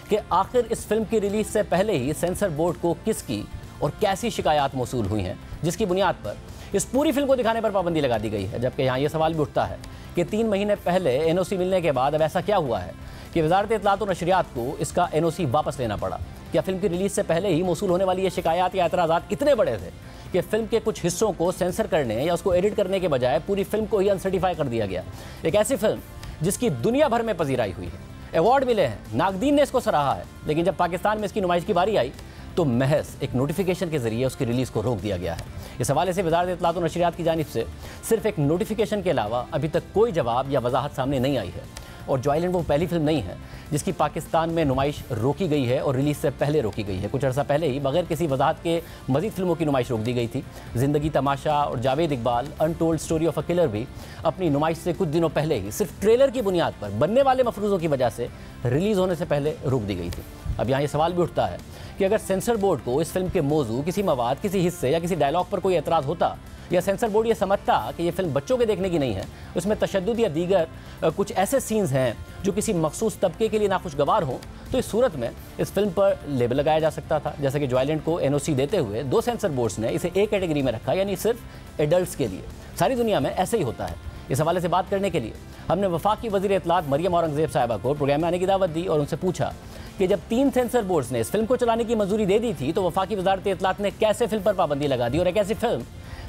कि आखिर इस फिल्म की रिलीज़ से पहले ही सेंसर बोर्ड को किसकी और कैसी शिकायत मौसूल हुई हैं जिसकी बुनियाद पर इस पूरी फिल्म को दिखाने पर पाबंदी लगा दी गई है। जबकि यहाँ ये सवाल भी उठता है कि 3 महीने पहले NOC मिलने के बाद अब ऐसा क्या हुआ है कि वज़ारत इत्तलात व नशरियात को इसका NOC वापस लेना पड़ा। क्या फिल्म की रिलीज़ से पहले ही मौसूल होने वाली ये शिकायत या एतराज़ात इतने बड़े थे कि फिल्म के कुछ हिस्सों को सेंसर करने या उसको एडिट करने के बजाय पूरी फिल्म को ही अनसर्टिफाई कर दिया गया? एक ऐसी फिल्म जिसकी दुनिया भर में पजीराई हुई है, अवार्ड मिले हैं, नाकदीन ने इसको सराहा है, लेकिन जब पाकिस्तान में इसकी नुमाइश की बारी आई तो महज एक नोटिफिकेशन के जरिए उसकी रिलीज़ को रोक दिया गया है। इस हवाले से वज़ारत इत्तलात व नशरियात की जानिब से सिर्फ एक नोटिफिकेशन के अलावा अभी तक कोई जवाब या वजाहत सामने नहीं आई है। और जो आइलैंड वो पहली फिल्म नहीं है जिसकी पाकिस्तान में नुमाइश रोकी गई है और रिलीज़ से पहले रोकी गई है। कुछ अर्सा पहले ही बगैर किसी वजाहत के मज़ीद फिल्मों की नुमाइश रोक दी गई थी। ज़िंदगी तमाशा और Javed Iqbal untold story of a killer भी अपनी नुमाइश से कुछ दिनों पहले ही सिर्फ ट्रेलर की बुनियाद पर बनने वाले मफरूज़ों की वजह से रिलीज़ होने से पहले रोक दी गई थी। अब यहाँ ये सवाल भी उठता है कि अगर सेंसर बोर्ड को इस फिल्म के मौजू, किसी मवाद, किसी हिस्से या किसी डायलॉग पर कोई एतराज़ होता, या सेंसर बोर्ड ये समझता कि ये फिल्म बच्चों के देखने की नहीं है, उसमें तशद्दुद या दीगर कुछ ऐसे सीन्स हैं जो किसी मखसूस तबके के लिए नाखुशगवार हों, तो इस सूरत में इस फिल्म पर लेबल लगाया जा सकता था। जैसे कि जॉयलैंड को NOC देते हुए 2 सेंसर बोर्ड्स ने इसे A कैटेगरी में रखा, यानी सिर्फ एडल्ट्स के लिए। सारी दुनिया में ऐसे ही होता है। इस हवाले से बात करने के लिए हमने वफाकी वज़ीर इत्तलात मरियम औरंगज़ेब साहिबा को प्रोग्राम में आने की दावत दी और उनसे पूछा कि जब 3 सेंसर बोर्ड्स ने इस फिल्म को चलाने की मंजूरी दे दी थी, तो वफाकी वज़ारत इत्तलात ने कैसे फिल्म पर पाबंदी लगा दी, और एक ऐसी फिल्म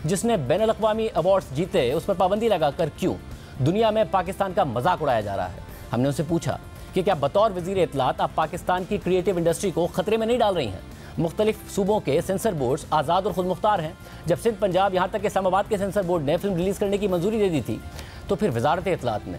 जिसने बैनुल-अक़वामी अवार्ड्स जीते उस पर पाबंदी लगाकर क्यों दुनिया में पाकिस्तान का मजाक उड़ाया जा रहा है। हमने उनसे पूछा कि क्या बतौर वज़ीर इत्तलात आप पाकिस्तान की क्रिएटिव इंडस्ट्री को ख़तरे में नहीं डाल रही हैं। मुख्तलिफ सूबों के सेंसर बोर्ड्स आज़ाद और ख़ुद मुख्तार हैं। जब सिंध, पंजाब, यहाँ तक कि इस्लामाबाद के सेंसर बोर्ड ने फिल्म रिलीज़ करने की मंजूरी दे दी थी, तो फिर वज़ारत इत्तलात ने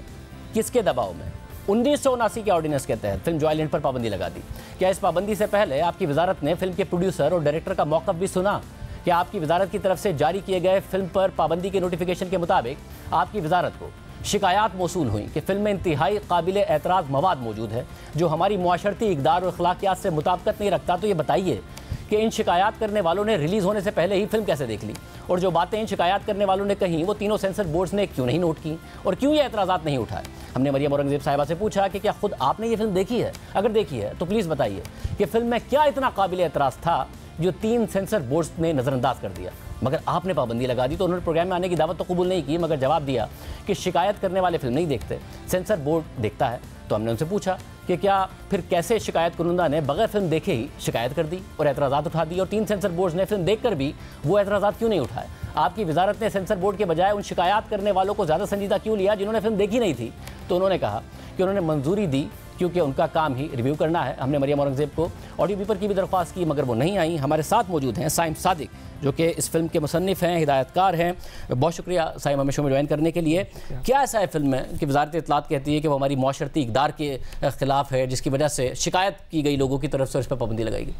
किसके दबाव में 1979 के ऑर्डिनेंस के तहत फिल्म जॉयलैंड पर पाबंदी लगा दी। क्या इस पाबंदी से पहले आपकी वज़ारत ने फिल्म के प्रोड्यूसर और डायरेक्टर का मौक़िफ़ भी सुना? क्या आपकी वज़ारत की तरफ से जारी किए गए फिल्म पर पाबंदी के नोटिफिकेशन के मुताबिक आपकी वज़ारत को शिकायत मौसूल हुई कि फिल्म में इंतहाई काबिल एतराज़ मवाद मौजूद है जो हमारी मुआशरती इक़दार और अखलाकियात से मुताबिकत नहीं रखता? तो ये बताइए कि इन शिकायत करने वालों ने रिलीज़ होने से पहले ही फिल्म कैसे देख ली, और जो बातें इन शिकायत करने वालों ने कहीं वो तीनों सेंसर बोर्ड्स ने क्यों नहीं नोट की, और क्यों ये एतराज़ात नहीं उठाए? हमने मरियम औरंगज़ेब साहिबा से पूछा कि क्या खुद आपने ये फिल्म देखी है? अगर देखी है तो प्लीज़ बताइए कि फिल्म में क्या इतना काबिल एतराज़ था जो 3 सेंसर बोर्ड्स ने नज़रअंदाज कर दिया, मगर आपने पाबंदी लगा दी। तो उन्होंने प्रोग्राम में आने की दावत तो कबूल नहीं की, मगर जवाब दिया कि शिकायत करने वाले फिल्म नहीं देखते, सेंसर बोर्ड देखता है। तो हमने उनसे पूछा कि क्या फिर कैसे शिकायत कुनंदा ने बगैर फिल्म देखे ही शिकायत कर दी और एतराज़ात उठा दी, और 3 सेंसर बोर्ड्स ने फिल्म देखकर भी वो एतराज़ात क्यों नहीं उठाए? आपकी वज़ारत ने सेंसर बोर्ड के बजाय उन शिकायत करने वालों को ज़्यादा संजीदा क्यों लिया जिन्होंने फिल्म देखी नहीं थी? तो उन्होंने कहा कि उन्होंने मंजूरी दी क्योंकि उनका काम ही रिव्यू करना है। हमने मरियम औरंगज़ेब को ऑडियो पेपर की भी दरख्वास्त की, मगर वो नहीं आई। हमारे साथ मौजूद हैं साइम सादिक, जो कि इस फिल्म के मुसन्निफ़ हैं, हिदायतकार हैं। बहुत शुक्रिया साइम हमें शो में ज्वाइन करने के लिए। क्या ऐसा है फिल्म में कि वज़ारत इत्तलात कहती है कि वो हमारी मुआशरती इक़दार के ख़िलाफ़ है, जिसकी वजह से शिकायत की गई लोगों की तरफ से इस पर पाबंदी लगाई गई?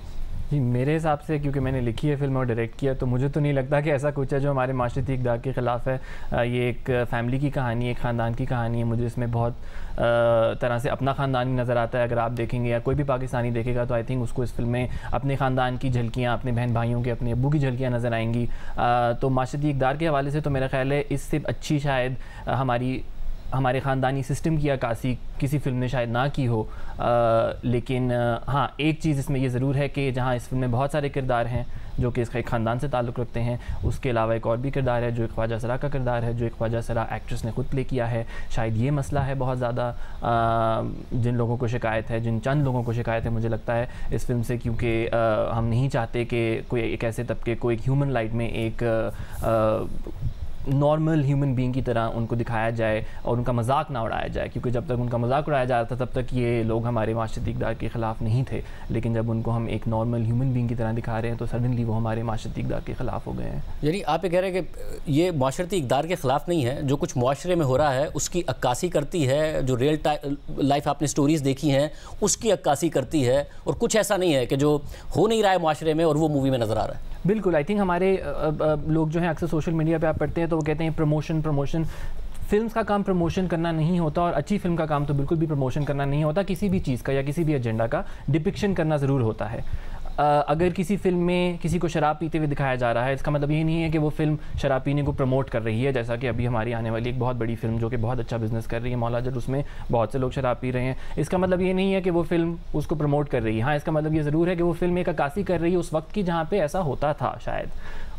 जी, मेरे हिसाब से क्योंकि मैंने लिखी है फिल्म और डायरेक्ट किया, तो मुझे तो नहीं लगता कि ऐसा कुछ है जो हमारे माशरती इक़दार के ख़िलाफ़ है। ये एक फ़ैमिली की कहानी है, एक ख़ानदान की कहानी है। मुझे इसमें बहुत तरह से अपना ख़ानदान ही नज़र आता है। अगर आप देखेंगे या कोई भी पाकिस्तानी देखेगा तो आई थिंक उसको इस फिल्म में अपने ख़ानदान की झलकियाँ, अपने बहन भाइयों के, अपने अब्बू की झलकियाँ नज़र आएंगी। तो माशरती इक़दार के हवाले से तो मेरा ख़्याल है इससे अच्छी शायद हमारे ख़ानदानी सिस्टम की अक्कासी किसी फिल्म ने शायद ना की हो। लेकिन हाँ, एक चीज़ इसमें ये ज़रूर है कि जहाँ इस फिल्म में बहुत सारे किरदार हैं जो कि इसका एक ख़ानदान से ताल्लुक़ रखते हैं, उसके अलावा एक और भी किरदार है जो एक ख्वाजा सरा का किरदार है, जो एक ख्वाजा सरा एक्ट्रेस ने ख़ुद प्ले किया है। शायद ये मसला है बहुत ज़्यादा जिन लोगों को शिकायत है, जिन चंद लोगों को शिकायत है मुझे लगता है इस फिल्म से, क्योंकि हम नहीं चाहते कि कोई एक ऐसे तबके को एक ह्यूमन लाइट में एक नॉर्मल ह्यूमन बीइंग की तरह उनको दिखाया जाए और उनका मजाक ना उड़ाया जाए, क्योंकि जब तक उनका मजाक उड़ाया जा रहा था तब तक ये लोग हमारे माशरती इक़दार के ख़िलाफ़ नहीं थे। लेकिन जब उनको हम एक नॉर्मल ह्यूमन बीइंग की तरह दिखा रहे हैं तो सडनली वो हमारे माशरती इक़दार के ख़िलाफ़ हो गए हैं। यानी आप ये कह रहे हैं कि ये माशरती इक़दार के ख़िलाफ़ नहीं है, जो कुछ मुआशरे में हो रहा है उसकी अक्कासी करती है, जो रियल लाइफ आपने स्टोरीज़ देखी हैं उसकी अक्कासी करती है, और कुछ ऐसा नहीं है कि जो हो नहीं रहा है मुआशरे में और वो मूवी में नज़र आ रहा है। बिल्कुल, आई थिंक हमारे लोग जो हैं अक्सर सोशल मीडिया पे आप पढ़ते हैं तो वो कहते हैं प्रमोशन। फिल्म्स का काम प्रमोशन करना नहीं होता, और अच्छी फिल्म का काम तो बिल्कुल भी प्रमोशन करना नहीं होता। किसी भी चीज़ का या किसी भी एजेंडा का डिपिक्शन करना ज़रूर होता है। अगर किसी फिल्म में किसी को शराब पीते हुए दिखाया जा रहा है, इसका मतलब ये नहीं है कि वो फिल्म शराब पीने को प्रमोट कर रही है। जैसा कि अभी हमारी आने वाली एक बहुत बड़ी फिल्म जो कि बहुत अच्छा बिजनेस कर रही है, मौला जट, उसमें बहुत से लोग शराब पी रहे हैं। इसका मतलब ये नहीं है कि वो फिल्म उसको प्रमोट कर रही है। हाँ, इसका मतलब ये ज़रूर है कि वो फिल्म एक अक्कासी कर रही है उस वक्त की जहाँ पर ऐसा होता था शायद।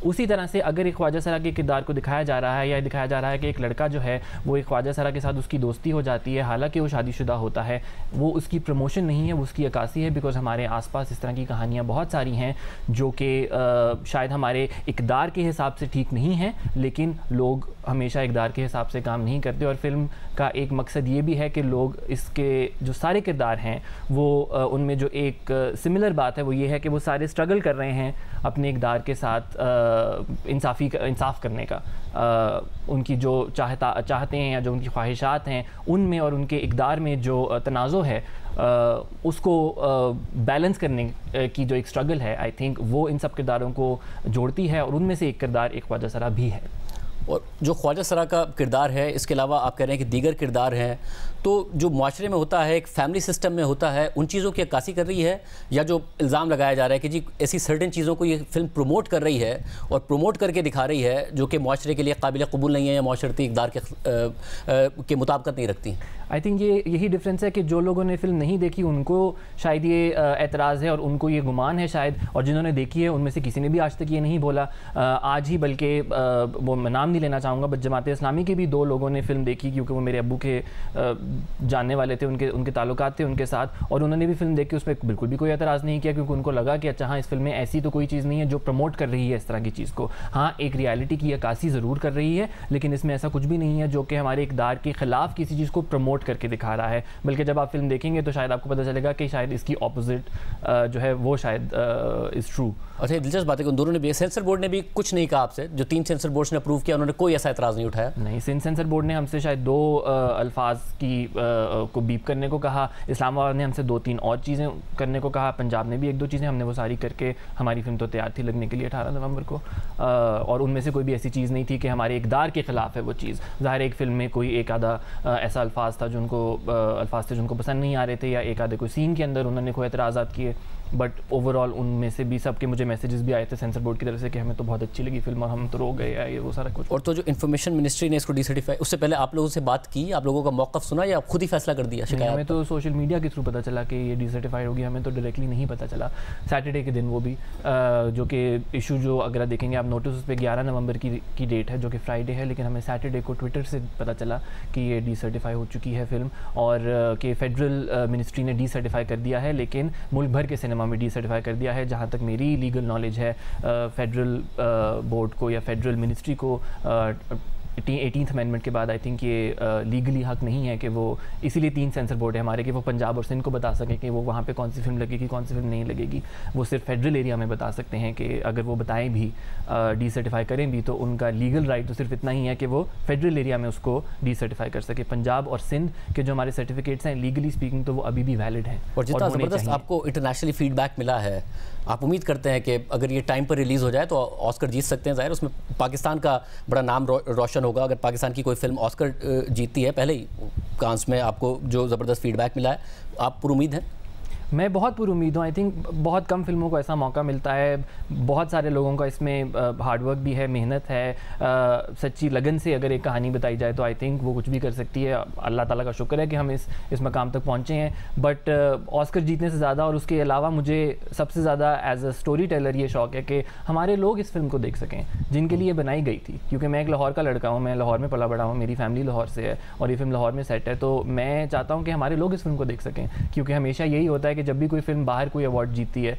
उसी तरह से अगर एक ख्वाजा सरा के किरदार को दिखाया जा रहा है या दिखाया जा रहा है कि एक लड़का जो है वो एक ख्वाजा सरा के साथ उसकी दोस्ती हो जाती है, हालांकि वो शादीशुदा होता है, वो उसकी प्रमोशन नहीं है, वो उसकी अक्कासी है। बिकॉज हमारे आसपास इस तरह की कहानियाँ बहुत सारी हैं जो कि शायद हमारे इक़दार के हिसाब से ठीक नहीं हैं, लेकिन लोग हमेशा इक़दार के हिसाब से काम नहीं करते। और फिल्म का एक मकसद ये भी है कि लोग इसके जो सारे किरदार हैं वो उनमें जो एक सिमिलर बात है वो ये है कि वो सारे स्ट्रगल कर रहे हैं अपने इक़दार के साथ इंसाफ करने का, उनकी जो चाहते हैं या जो उनकी ख्वाहिशात हैं उनमें और उनके इक़दार में जो तनाज़ो है उसको बैलेंस करने की जो एक स्ट्रगल है, आई थिंक वो इन सब किरदारों को जोड़ती है और उनमें से एक किरदार एक ख्वाजा सरा भी है। और जो ख्वाजा सरा का किरदार है, इसके अलावा आप कह रहे हैं कि दीगर किरदार हैं, तो जो माशरे में होता है, एक फैमिली सिस्टम में होता है, उन चीज़ों की अक्कासी कर रही है, या जो इल्ज़ाम लगाया जा रहा है कि जी ऐसी सर्टेन चीज़ों को ये फिल्म प्रमोट कर रही है और प्रमोट करके दिखा रही है जो कि माशरे के लिए काबिल कबूल नहीं है या माशरती इक़दार के मुताबिकत नहीं रखती। आई थिंक यही डिफरेंस है कि जो लोगों ने फिल्म नहीं देखी उनको शायद ये एतराज़ है और उनको ये गुमान है शायद, और जिन्होंने देखी है उनमें से किसी ने भी आज तक ये नहीं बोला आज ही, बल्कि वो मैं नाम नहीं लेना चाहूँगा, बट जमात इस्लामी के भी 2 लोगों ने फिल्म देखी क्योंकि वो मेरे अब्बू के जानने वाले थे, उनके ताल्लुकात थे उनके साथ, और उन्होंने भी फिल्म देख के उस पर बिल्कुल भी कोई एतराज़ नहीं किया क्योंकि उनको लगा कि अच्छा हाँ इस फिल्म में ऐसी तो कोई चीज़ नहीं है जो प्रमोट कर रही है इस तरह की चीज़ को। हाँ, एक रियलिटी की अक्कासी ज़रूर कर रही है, लेकिन इसमें ऐसा कुछ भी नहीं है जो कि हमारे इक़दार के ख़िलाफ़ किसी चीज़ को प्रमोट करके दिखा रहा है, बल्कि जब आप फिल्म देखेंगे तो शायद आपको पता चलेगा कि शायद इसकी ऑपोजिट जो है वो शायद इज़ ट्रू। अच्छा, दिलचस्प बात है कि उन दोनों ने भी, सेंसर बोर्ड ने भी कुछ नहीं कहा आपसे, जो 3 सेंसर बोर्ड्स ने अप्रूव किया उन्होंने कोई ऐसा एतराज़ नहीं उठाया? नहीं, सेंसर बोर्ड ने हमसे शायद 2 अल्फाज की को बीप करने को कहा, इस्लामाबाद ने हमसे 2-3 और चीज़ें करने को कहा, पंजाब ने भी 1-2 चीज़ें, हमने वो सारी करके हमारी फिल्म तो तैयार थी लगने के लिए 18 नवंबर को, और उनमें से कोई भी ऐसी चीज़ नहीं थी कि हमारे इक़दार के ख़िलाफ़ है वो चीज़। ज़ाहिर एक फ़िल्म में कोई एक आधा ऐसा अल्फाज था जो उनको पसंद नहीं आ रहे थे, या एक आधे कोई सीन के अंदर उन्होंने कोई एतराज़ात किए, बट ओवरऑल उनमें से भी सबके मुझे मैसेजेस भी आए थे सेंसर बोर्ड की तरफ से कि हमें तो बहुत अच्छी लगी फिल्म और हम तो रो गए या ये वो सारा कुछ। और तो जो इन्फॉर्मेशन मिनिस्ट्री ने इसको डीसर्टिफाई, उससे पहले आप लोगों से बात की, आप लोगों का मौक़िफ़ सुना या खुद ही फैसला कर दिया? शिकायत हमें तो सोशल मीडिया के थ्रू पता चला कि ये डीसर्टिफाइड होगी, हमें तो डायरेक्टली नहीं पता चला। सैटरडे के दिन वो भी जो कि इशू जो अगर देखेंगे आप नोटिस, उस पर 11 नवंबर की डेट है जो कि फ्राइडे है, लेकिन हमें सैटरडे को ट्विटर से पता चला कि ये डीसर्टिफाई हो चुकी है फिल्म, और कि फेडरल मिनिस्ट्री ने डीसर्टिफाई कर दिया है, लेकिन मुल्क भर के सिनेमा में डीसर्टिफाई कर दिया है। जहाँ तक मेरी लीगल नॉलेज है, फेडरल बोर्ड को या फेडरल मिनिस्ट्री को 18th अमेंडमेंट के बाद आई थिंक ये लीगली हक नहीं है कि वो, इसीलिए 3 सेंसर बोर्ड है हमारे, कि वो पंजाब और सिंध को बता सकें कि वो वहाँ पे कौन सी फिल्म लगेगी कौन सी फिल्म नहीं लगेगी। वो सिर्फ फेडरल एरिया में बता सकते हैं कि अगर वो बताएं भी, डीसर्टिफाई करें भी, तो उनका लीगल राइट तो सिर्फ इतना ही है कि वो फेडरल एरिया में उसको डीसर्टिफाई कर सके। पंजाब और सिंध के जो हमारे सर्टिफिकेट्स हैं लीगली स्पीकिंग तो वो अभी भी वैलिड हैं। और जितना ज़बरदस्त आपको इंटरनेशनली फीडबैक मिला है, आप उम्मीद करते हैं कि अगर ये टाइम पर रिलीज़ हो जाए तो ऑस्कर जीत सकते हैं? ज़ाहिर उसमें पाकिस्तान का बड़ा नाम रोशन होगा अगर पाकिस्तान की कोई फिल्म ऑस्कर जीतती है। पहले ही कांस में आपको जो ज़बरदस्त फीडबैक मिला है, आप पुरुमीद हैं? मैं बहुत पुरुमीद हूँ। आई थिंक बहुत कम फिल्मों को ऐसा मौका मिलता है, बहुत सारे लोगों का इसमें हार्डवर्क भी है, मेहनत है, सच्ची लगन से अगर एक कहानी बताई जाए तो आई थिंक वो कुछ भी कर सकती है। अल्लाह ताला का शुक्र है कि हम इस मकाम तक पहुँचे हैं। बट ऑस्कर जीतने से ज़्यादा और उसके अलावा मुझे सबसे ज़्यादा एज अ स्टोरी टेलर ये शौक़ है कि हमारे लोग इस फिल्म को देख सकें जिनके लिए बनाई गई थी, क्योंकि मैं एक लाहौर का लड़का हूँ, मैं लाहौर में पला बड़ा हूँ, मेरी फैमिली लाहौर से है और ये फिल्म लाहौर में सेट है, तो मैं चाहता हूँ कि हमारे लोग इस फिल्म को देख सकें, क्योंकि हमेशा यही होता है कि जब भी कोई फिल्म बाहर कोई अवार्ड जीतती है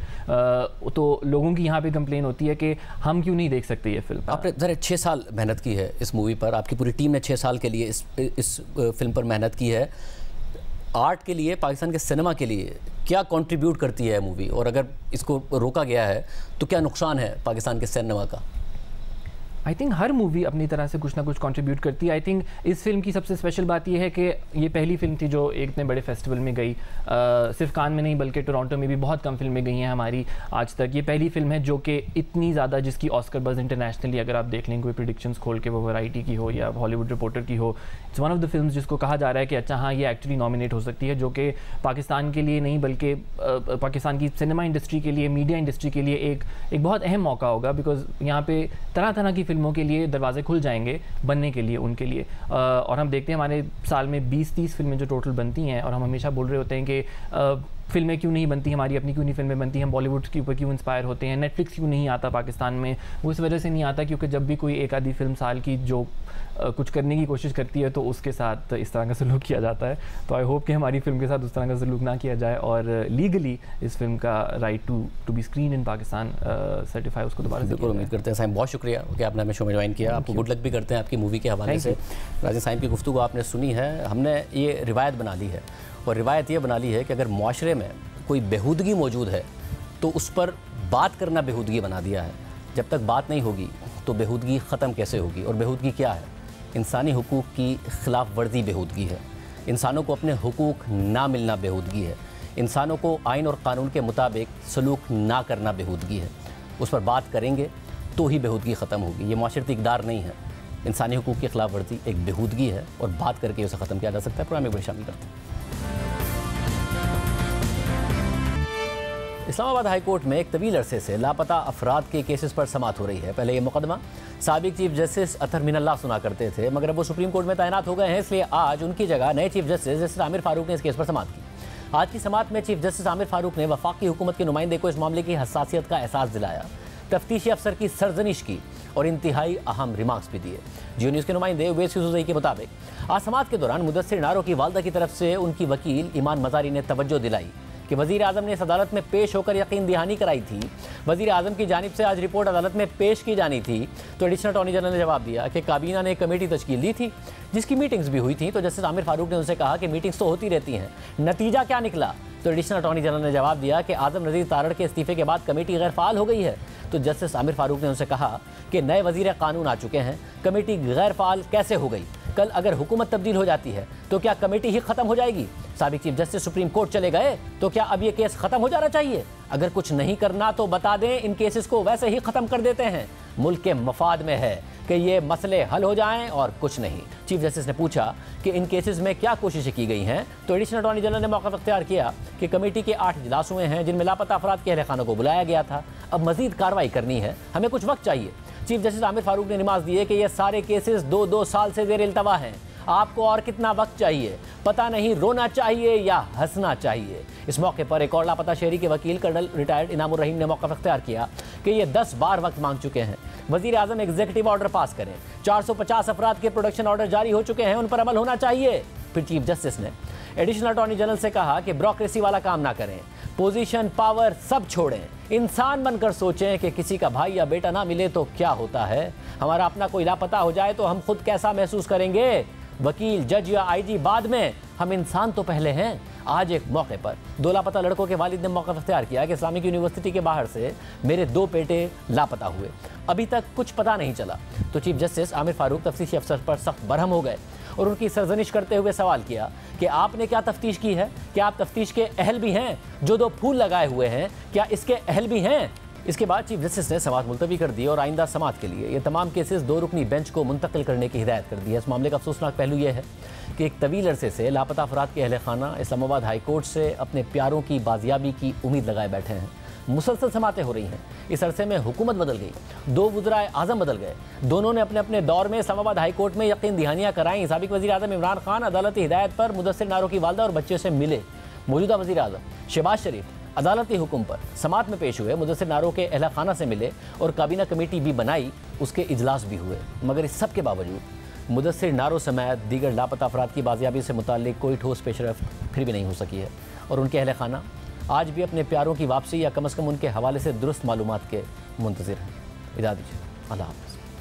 तो लोगों की यहाँ पे कंप्लेन होती है कि हम क्यों नहीं देख सकते ये फिल्म। आपने ज़रा 6 साल मेहनत की है इस मूवी पर, आपकी पूरी टीम ने 6 साल के लिए इस फिल्म पर मेहनत की है। आर्ट के लिए, पाकिस्तान के सिनेमा के लिए क्या कंट्रीब्यूट करती है मूवी, और अगर इसको रोका गया है तो क्या नुकसान है पाकिस्तान के सिनेमा का? आई थिंक हर मूवी अपनी तरह से कुछ ना कुछ कंट्रीब्यूट करती है। आई थिंक इस फिल्म की सबसे स्पेशल बात यह है कि ये पहली फिल्म थी जो एक इतने बड़े फेस्टिवल में गई, सिर्फ कान में नहीं बल्कि टोरंटो में भी बहुत कम फिल्में गई हैं हमारी आज तक। ये पहली फिल्म है जो कि इतनी ज़्यादा, जिसकी ऑस्कर बज़ इंटरनेशनली अगर आप देख लें कोई प्रेडिक्शंस खोल के, वो वैरायटी की हो या हॉलीवुड रिपोर्टर की हो, it's one of the films जिसको कहा जा रहा है कि अच्छा हाँ ये एक्चुअली नॉमिनेट हो सकती है, जो कि पाकिस्तान के लिए नहीं बल्कि पाकिस्तान की सिनेमा इंडस्ट्री के लिए, मीडिया इंडस्ट्री के लिए एक बहुत अहम मौका होगा, बिकॉज यहाँ पे तरह तरह की फिल्मों के लिए दरवाजे खुल जाएंगे बनने के लिए उनके लिए। और हम देखते हैं हमारे साल में 20-30 फिल्में जो टोटल बनती हैं, और हम हमेशा बोल रहे होते हैं कि फिल्में क्यों नहीं बनती हमारी अपनी, क्यों नहीं फिल्में बनती, हम बॉलीवुड के ऊपर क्यों इंस्पायर होते हैं, नेटफ्लिक्स क्यों नहीं आता पाकिस्तान में। वो इस वजह से नहीं आता क्योंकि जब भी कोई एक आधी फिल्म साल की जो कुछ करने की कोशिश करती है तो उसके साथ इस तरह का सलूक किया जाता है। तो आई होप कि हमारी फिल्म के साथ उस तरह का सलूक ना किया जाए और लीगली इस फिल्म का right to be screen in Pakistan certify उसको दोबारा से। बिल्कुल उम्मीद करते हैं साइम, बहुत शुक्रिया कि आपने हमें शो में ज्वाइन किया। आपको गुड लक भी करते हैं आपकी मूवी के हवाले से। राज़ी साइम की गुफ्तगू आपने सुनी है, हमने ये रिवायत बना ली है, और रिवायत ये बना ली है कि अगर माशरे में कोई बेहूदगी मौजूद है तो उस पर बात करना बेहूदगी बना दिया है। जब तक बात नहीं होगी तो बेहूदगी ख़त्म कैसे होगी? और बेहूदगी क्या है? इंसानी हुकूक की खिलाफ वर्जी बेहूदगी है। इंसानों को अपने हुकूक ना मिलना बेहूदगी है। इंसानों को आइन और कानून के मुताबिक सलूक ना करना बेहूदगी है। उस पर बात करेंगे तो ही बेहूदगी ख़त्म होगी। ये माशरती इक़दार नहीं है, इंसानी हुकूक की खिलाफ वर्जी एक बेहूदगी है और बात करके उसे ख़त्म किया जा सकता है। प्रोग्राम में शामिल करते हैं। इस्लामाबाद हाई कोर्ट में एक तवील अरसे से लापता अफराद के केसेस पर समाअत हो रही है। पहले ये मुकदमा साबिक चीफ जस्टिस अतहर मिनल्लाह सुना करते थे, मगर अब वो सुप्रीम कोर्ट में तैनात हो गए हैं, इसलिए आज उनकी जगह नए चीफ जस्टिस आमिर फारूक ने इस केस पर समाअत की। आज की समाअत में चीफ जस्टिस आमिर फारूक ने वफाकी हुकूमत के नुमाइंदे को इस मामले की हसासियत का एहसास दिलाया, तफ्तीशी अफसर की सरजनिश की और इंतहाई अहम रिमार्क्स भी दिए। जियो न्यूज़ के नुमाइंदे उवैस यूसुफ़ज़ई के मुताबिक आज समाअत के दौरान मुदस्सिर नारो की वालदा की तरफ से उनकी वकील ईमान मज़ारी ने तवज्जो दिलाई कि वज़ीर आज़म ने इस अदालत में पेश होकर यकीन दहानी कराई थी। वज़ीर आज़म की जानिब से आज रिपोर्ट अदालत में पेश की जानी थी, तो एडिशनल अटॉर्नी जनरल ने जवाब दिया कि काबीना ने एक कमेटी तश्कील दी थी जिसकी मीटिंग्स भी हुई थी। तो जस्टिस आमिर फारूक ने उनसे कहा कि मीटिंग्स तो होती रहती हैं, नतीजा क्या निकला? तो एडिशनल अटॉर्नी जनरल ने जवाब दिया कि आज़म नज़ीर तारड़ के इस्तीफे के बाद कमेटी गैर फ़ाल हो गई है। तो जस्टिस आमिर फारूक ने उनसे कहा कि नए वज़ीर कानून आ चुके हैं, कमेटी गैर फ़ाल कैसे हो गई? कल अगर हुकूमत तब्दील हो जाती है तो क्या कमेटी ही ख़त्म हो जाएगी? साबिक चीफ जस्टिस सुप्रीम कोर्ट चले गए तो क्या अब ये केस ख़त्म हो जाना चाहिए? अगर कुछ नहीं करना तो बता दें, इन केसेस को वैसे ही ख़त्म कर देते हैं। मुल्क के मफाद में है कि ये मसले हल हो जाएं और कुछ नहीं। चीफ जस्टिस ने पूछा कि इन केसेस में क्या कोशिशें की गई हैं, तो एडिशनल अटॉर्नी जनरल ने मौका अख्तियार किया कि कमेटी के 8 इजलास हुए हैं जिनमें लापता अफराद के अहले खानों को बुलाया गया था। अब मजीद कार्रवाई करनी है, हमें कुछ वक्त चाहिए। चीफ जस्टिस आमिर फारूक ने निमाज दिए कि ये सारे केसेस 2-2 साल से ज़ेर इल्तवा हैं। आपको और कितना वक्त चाहिए? पता नहीं रोना चाहिए या हंसना चाहिए। इस मौके पर एक और लापता शहरी के वकील कर्नल रिटायर्ड इनामुर रहीम ने मौका अख्तियार किया कि ये 10 बार वक्त मांग चुके हैं। वज़ीर आज़म एग्जीक्यूटिव ऑर्डर पास करें, 450 अफराद के प्रोडक्शन ऑर्डर जारी हो चुके हैं, उन पर अमल होना चाहिए। फिर चीफ जस्टिस ने एडिशनल अटॉर्नी जनरल से कहा कि ब्यूरोक्रेसी वाला काम ना करें, पोजीशन पावर सब छोड़ें, इंसान बनकर सोचें कि किसी का भाई या बेटा ना मिले तो क्या होता है, हमारा अपना कोई लापता हो जाए तो हम खुद कैसा महसूस करेंगे? वकील, जज या आईजी बाद में, हम इंसान तो पहले हैं। आज एक मौके पर 2 लापता लड़कों के वालिद ने मौका अख्तियार किया कि इस्लामिक यूनिवर्सिटी के बाहर से मेरे 2 बेटे लापता हुए, अभी तक कुछ पता नहीं चला। तो चीफ जस्टिस आमिर फारूक तफ्तीशी अफसर पर सख्त बरहम हो गए और उनकी सरजनिश करते हुए सवाल किया कि आपने क्या तफ्तीश की है? क्या आप तफ्तीश के अहल भी हैं? जो 2 फूल लगाए हुए हैं, क्या इसके अहल भी हैं? इसके बाद चीफ जस्टिस ने समाअत मुलतवी कर दी और आइंदा समाअत के लिए ये तमाम केसेस 2 रुकनी बेंच को मुंतकिल करने की हिदायत कर दी है। इस मामले का अफसोसनाक पहलू यह है कि एक तवील अरसे से लापता अफराद के अहले खाना इस्लामाबाद हाई कोर्ट से अपने प्यारों की बाजियाबी की उम्मीद लगाए बैठे हैं। मुसलसल समातें हो रही हैं। इस अरसे में हुकूमत बदल गई, 2 वज़ीर आज़म बदल गए, दोनों ने अपने अपने दौर में इस्लामाबाद हाई कोर्ट में यकीन दहानियाँ कराईं। साबिक वज़ीर आज़म इमरान खान अदालती हिदायत पर मुदस्सिर नारो की वालदा और बच्चे से मिले। मौजूदा वज़ीर आज़म शहबाज शरीफ अदालती हुक्म पर समाअत में पेश हुए, मुदस्सिर नारो के अहला खाना से मिले और काबीना कमेटी भी बनाई, उसके इजलास भी हुए। मगर इस सब के बावजूद मुदस्सिर नारो समेत दीगर लापता अफराद की बाजियाबी से मुताल्लिक कोई ठोस पेशरफ्त फिर भी नहीं हो सकी है और उनके अहले खाना आज भी अपने प्यारों की वापसी या कम अज़ कम उनके हवाले से दुरुस्त मालूमात के मुंतज़िर हैं। इजाज़त दीजिए, अल्लाह हाफ़िज़।